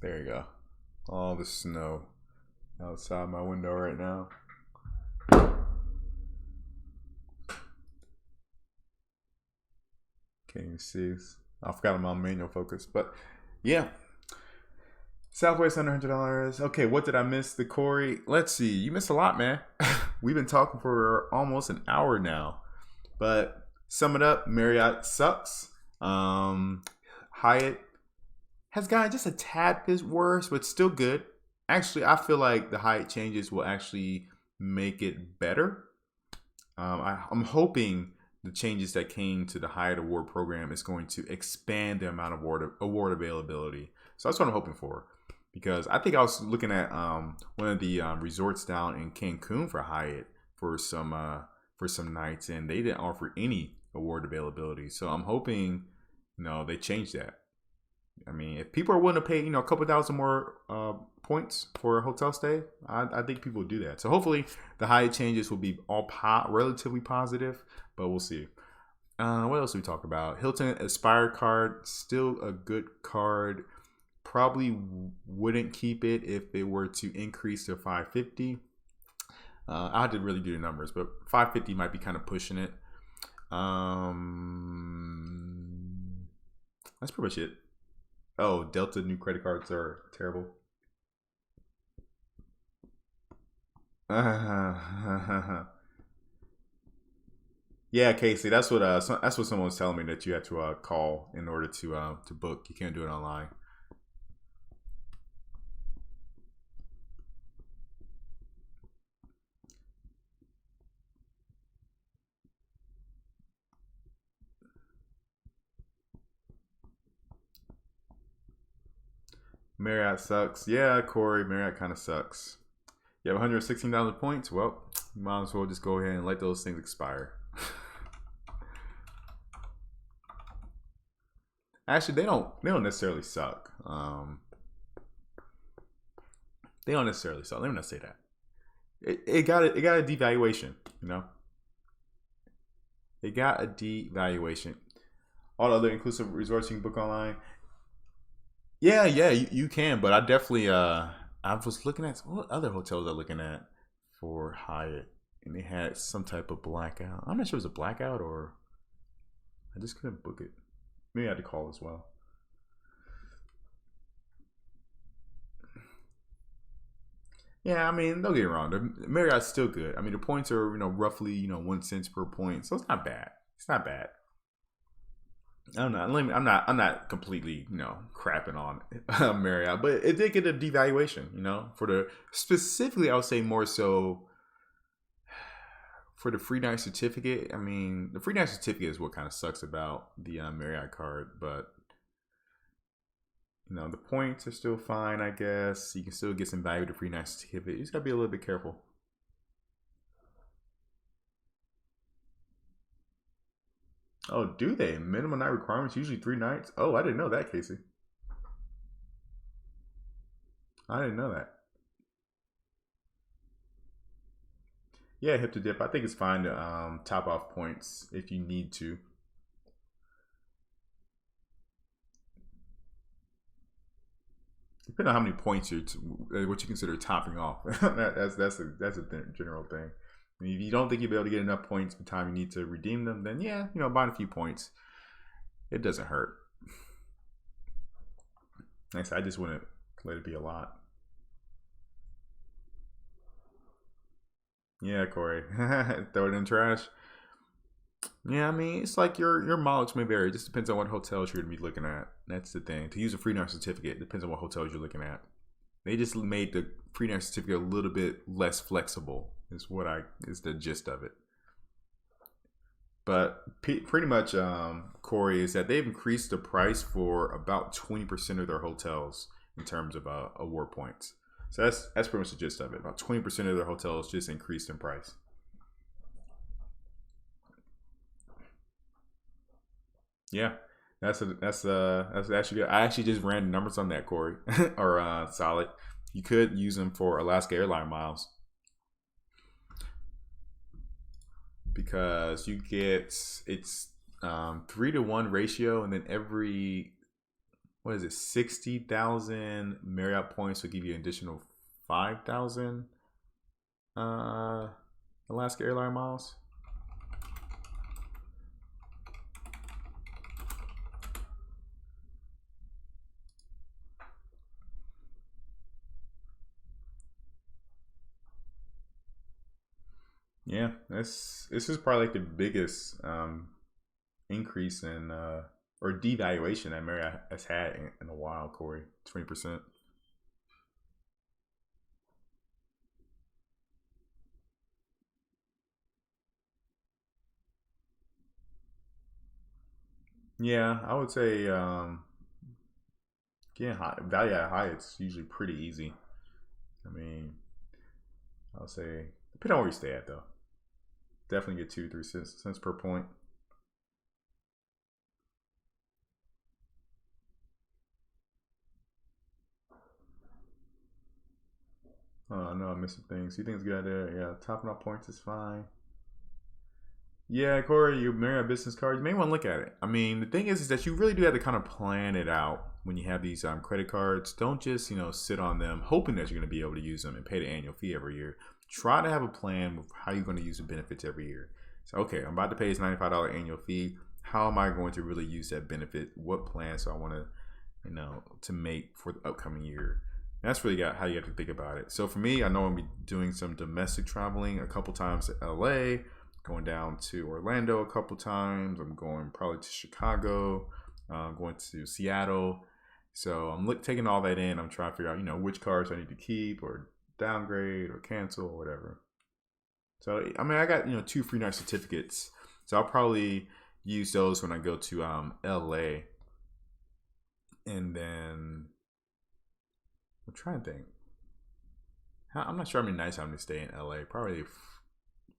There you go. All the snow outside my window right now. Can't even see. I forgot I'm on manual focus, but yeah. Southwest under $100. Okay, what did I miss? The Corey. Let's see. You missed a lot, man. We've been talking for almost an hour now. But sum it up, Marriott sucks. Hyatt has gotten just a tad bit worse, but still good. Actually, I feel like the Hyatt changes will actually make it better. I'm hoping the changes that came to the Hyatt Award program is going to expand the amount of award availability. So that's what I'm hoping for. Because I think I was looking at one of the resorts down in Cancun for Hyatt for some for some nights, and they didn't offer any award availability. So I'm hoping, they change that. I mean, if people are willing to pay, a couple thousand more points for a hotel stay, I think people will do that. So hopefully the Hyatt changes will be all relatively positive, but we'll see. What else do we talk about? Hilton Aspire card, still a good card. Probably wouldn't keep it if they were to increase to 550. I had to really do the numbers, but 550 might be kind of pushing it. That's pretty much it. Oh, Delta new credit cards are terrible. Yeah, Casey, that's what someone was telling me, that you had to call in order to book. You can't do it online. Marriott sucks. Yeah, Corey, Marriott kind of sucks. You have 116,000 points. Well, you might as well just go ahead and let those things expire. Actually, they don't necessarily suck. They don't necessarily suck. Let me not say that. It got a devaluation. It got a devaluation. All the other inclusive resorts you can book online. Yeah, you can, but I definitely I was looking at what other hotels I'm looking at for Hyatt, and they had some type of blackout. I'm not sure if it was a blackout or I just couldn't book it. Maybe I had to call as well. Yeah, I mean, don't get me wrong. The Marriott's still good. I mean, the points are roughly 1 cent per point, so it's not bad. It's not bad. I'm not completely crapping on Marriott, but it did get a devaluation. For the specifically, I would say more so for the free night certificate. I mean, the free night certificate is what kind of sucks about the Marriott card, but the points are still fine. I guess you can still get some value with the free night certificate. You just gotta be a little bit careful. Oh, do they? Minimum night requirements usually 3 nights. Oh, I didn't know that, Casey. I didn't know that. Yeah, hip to dip. I think it's fine to top off points if you need to. Depending on how many points what you consider topping off. that's a general thing. I mean, if you don't think you'll be able to get enough points by the time you need to redeem them, then yeah, buying a few points, it doesn't hurt. Nice. I just wouldn't let it be a lot. Yeah, Corey. Throw it in trash. Yeah, I mean, it's like your mileage may vary. It just depends on what hotels you're going to be looking at. That's the thing. To use a free night certificate, it depends on what hotels you're looking at. They just made the free night certificate a little bit less flexible. Is the gist of it. But pretty much, Corey, is that they've increased the price for about 20% of their hotels in terms of award points. So that's pretty much the gist of it. About 20% of their hotels just increased in price. Yeah, that's actually good. I actually just ran the numbers on that, Corey, or Solid. You could use them for Alaska airline miles because you get it's 3-to-1 ratio, and then every 60,000 Marriott points will give you an additional 5,000 Alaska airline miles. Yeah, this is probably like the biggest increase in or devaluation that Marriott has had in a while, Corey. 20%. Yeah, I would say getting value at high, it's usually pretty easy. I mean, I would say depending on where you stay at though. Definitely get 2 to 3 cents per point. Oh no, I'm missing things. You think it's a good idea? Yeah, topping up points is fine. Yeah, Corey, your Marriott business card, you may want to look at it. I mean, the thing is that you really do have to kind of plan it out when you have these credit cards. Don't just, sit on them hoping that you're going to be able to use them and pay the annual fee every year. Try to have a plan with how you're going to use the benefits every year. So, okay, I'm about to pay this $95 annual fee. How am I going to really use that benefit? What plans do I want to, to make for the upcoming year? That's really how you have to think about it. So for me, I know I'm be doing some domestic traveling a couple times to LA, going down to Orlando a couple times. I'm going probably to Chicago, going to Seattle. So I'm taking all that in. I'm trying to figure out, which cards I need to keep or downgrade or cancel or whatever. So, I mean, I got, 2 free night certificates. So I'll probably use those when I go to LA. And then I'm trying to think. I'm not sure how many nights I'm going to stay in LA. Probably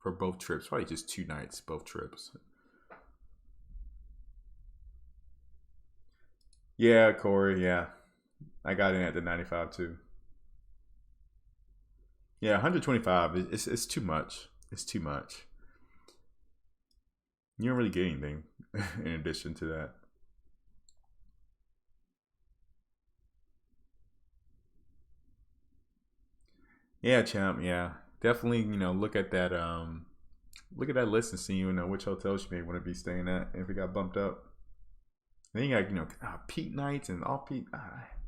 for both trips. Probably just 2 nights, both trips. Yeah, Corey. Yeah, I got in at the 95 too. Yeah, 125. It's too much. It's too much. You don't really get anything in addition to that. Yeah, champ. Yeah, definitely. Look at that list and see which hotels you may want to be staying at if it got bumped up. And then you got peak nights and off peak.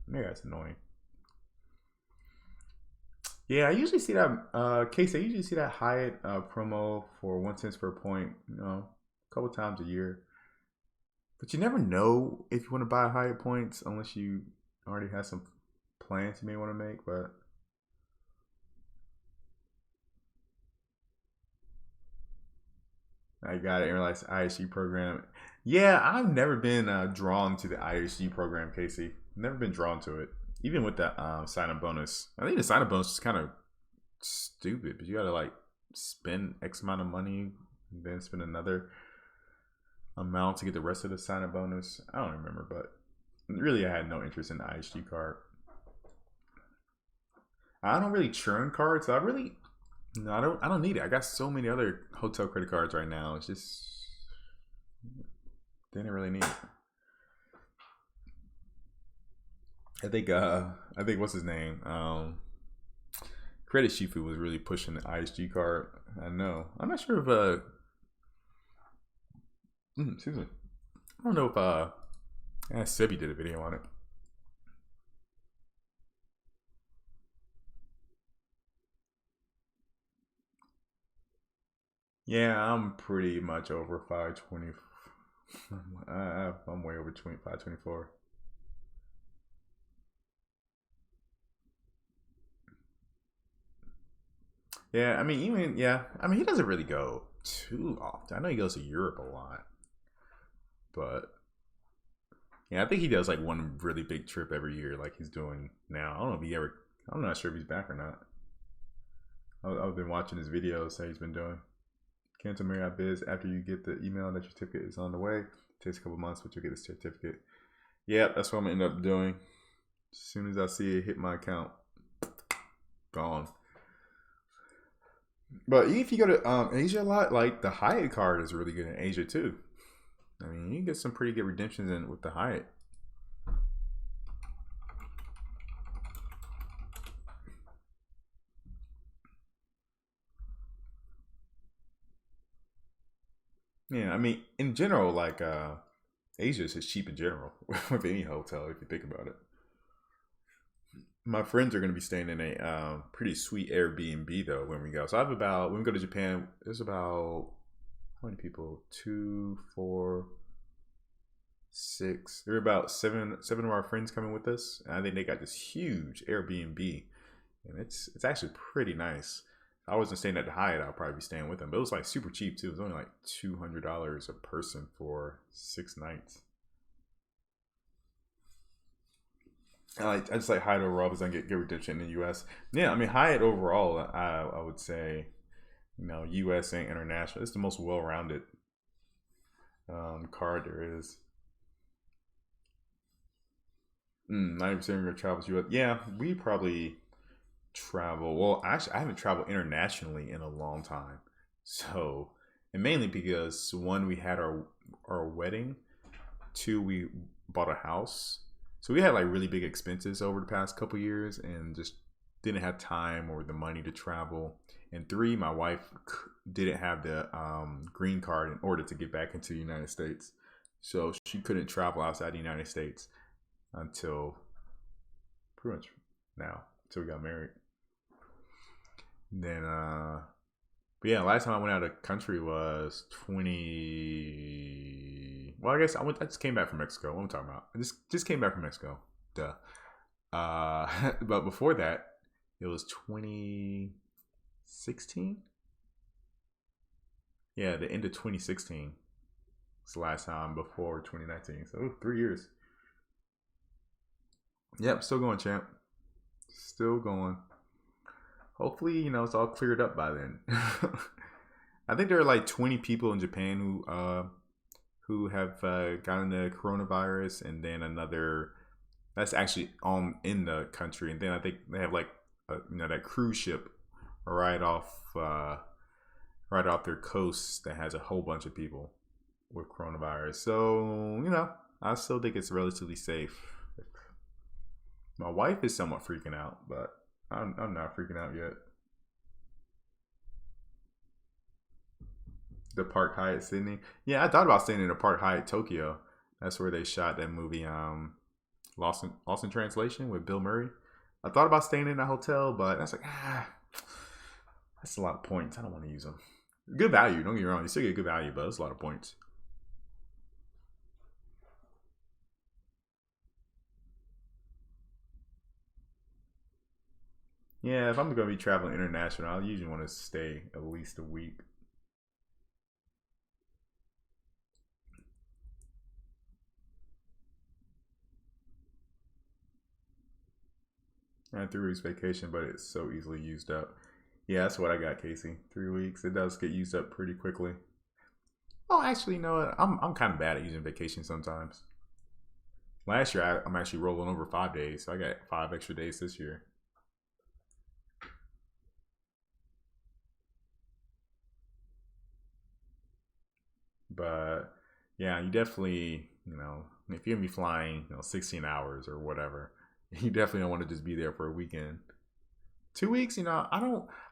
Maybe that's annoying. Yeah, I usually see that case. I usually see that Hyatt promo for 1 cent per point. A couple times a year. But you never know if you want to buy Hyatt points unless you already have some plans you may want to make. But I got it. Realize ISG program. Yeah, I've never been drawn to the ISG program, Casey. Never been drawn to it. Even with the sign-up bonus. I think the sign-up bonus is kind of stupid, but you got to spend X amount of money and then spend another amount to get the rest of the sign-up bonus. I don't remember, but really I had no interest in the ISG card. I don't really churn cards, so I don't need it. I got so many other hotel credit cards right now. It's just didn't really need it. I think what's his name? Credit Shifu was really pushing the ISG card. I know. I'm not sure if excuse me. I don't know if Sebi did a video on it. Yeah, I'm pretty much over 520. I'm way over 524. Yeah, I mean, he doesn't really go too often. I know he goes to Europe a lot, but yeah, I think he does one really big trip every year, like he's doing now. I don't know if he ever. I'm not sure if he's back or not. I've been watching his videos that he's been doing. Cancel Marriott Biz after you get the email that your certificate is on the way. It takes a couple months, but you'll get the certificate. Yeah, that's what I'm gonna end up doing. As soon as I see it hit my account, gone. But if you go to Asia a lot, the Hyatt card is really good in Asia too. I mean, you can get some pretty good redemptions in with the Hyatt. Yeah, I mean, in general, Asia is just cheap in general with any hotel if you think about it. My friends are going to be staying in a pretty sweet Airbnb though when we go. So when we go to Japan, there's about how many people? 2, 4, 6. There are about seven of our friends coming with us. And I think they got this huge Airbnb, and it's actually pretty nice. If I wasn't staying at the Hyatt, I'd probably be staying with them. But it was super cheap too. It was only $200 a person for 6 nights. I just like Hyatt overall because I get good redemption in the U.S. Yeah, I mean Hyatt overall, I would say you know, U.S. and international. It's the most well-rounded card there is. 90% of your travels U.S. Yeah, we probably travel. Well, actually, I haven't traveled internationally in a long time. So, and mainly because one, we had our wedding. Two, we bought a house. So we had like really big expenses over the past couple years, and just didn't have time or the money to travel. And three, my wife didn't have the green card in order to get back into the United States, so she couldn't travel outside the United States until pretty much now, until we got married. Then, but yeah, last time I went out of the country was 20. Well, I guess I just came back from Mexico. What am I talking about? I just came back from Mexico. Duh. But before that, it was 2016. Yeah, the end of 2016 was the last time before 2019. So 3 years. Yep, still going, champ. Still going. Hopefully, you know, it's all cleared up by then. I think there are like 20 people in Japan who have gotten the coronavirus, and then another that's actually in the country, and then I think they have like you know, that cruise ship right off their coast that has a whole bunch of people with coronavirus. So, you know, I still think it's relatively safe. My wife is somewhat freaking out, but I'm not freaking out yet. The Park Hyatt Sydney. Yeah, I thought about staying in the Park Hyatt Tokyo. That's where they shot that movie, Lost in Translation with Bill Murray. I thought about staying in that hotel, but that's like, that's a lot of points. I don't want to use them. Good value, don't get me wrong. You still get good value, but it's a lot of points. Yeah, if I'm going to be traveling international, I usually want to stay at least a week. I had 3 weeks vacation, but it's so easily used up. Yeah, that's what I got, Casey. 3 weeks. It does get used up pretty quickly. Oh, actually, you know what? I'm kind of bad at using vacation sometimes. Last year, I'm actually rolling over 5 days, so I got 5 extra days this year. But yeah, you definitely, you know, if you're gonna be flying, you know, 16 hours or whatever, you definitely don't want to just be there for a weekend. 2 weeks, you know, I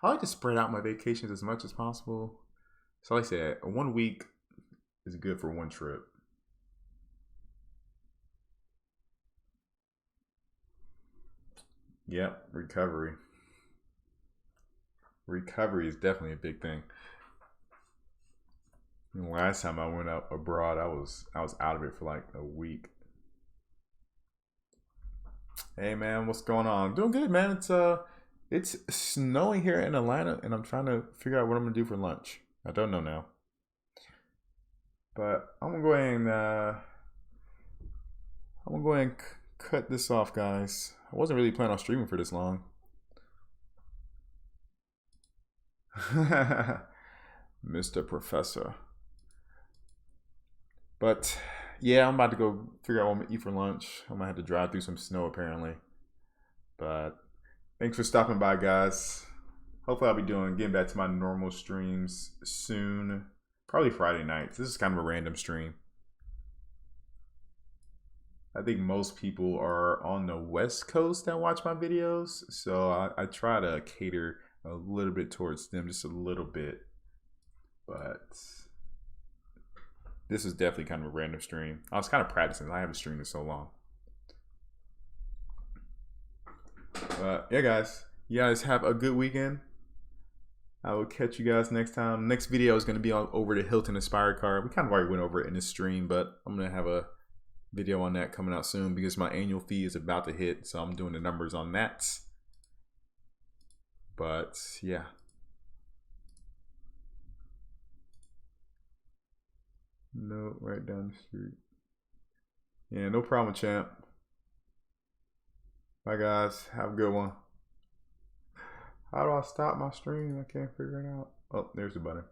like to spread out my vacations as much as possible. So like I said, 1 week is good for one trip. Yep, recovery. Recovery is definitely a big thing. Last time I went out abroad, I was out of it for like a week. Hey man, what's going on? Doing good, man. It's snowing here in Atlanta, and I'm trying to figure out what I'm gonna do for lunch. I don't know now, but I'm gonna go ahead and cut this off, guys. I wasn't really planning on streaming for this long. Mr. Professor. But yeah, I'm about to go figure out what I'm gonna eat for lunch. I'm gonna have to drive through some snow apparently. But thanks for stopping by, guys. Hopefully I'll be getting back to my normal streams soon. Probably Friday nights. This is kind of a random stream. I think most people are on the West Coast that watch my videos, so I try to cater a little bit towards them, just a little bit. But this is definitely kind of a random stream. I was kind of practicing. I haven't streamed in so long. Yeah, guys. You guys have a good weekend. I will catch you guys next time. Next video is going to be over the Hilton Aspire card. We kind of already went over it in this stream, but I'm going to have a video on that coming out soon because my annual fee is about to hit, so I'm doing the numbers on that. But yeah, no, right down the street. Yeah, no problem, champ. Bye guys, have a good one. How do I stop my stream? I can't figure it out. Oh, there's the button.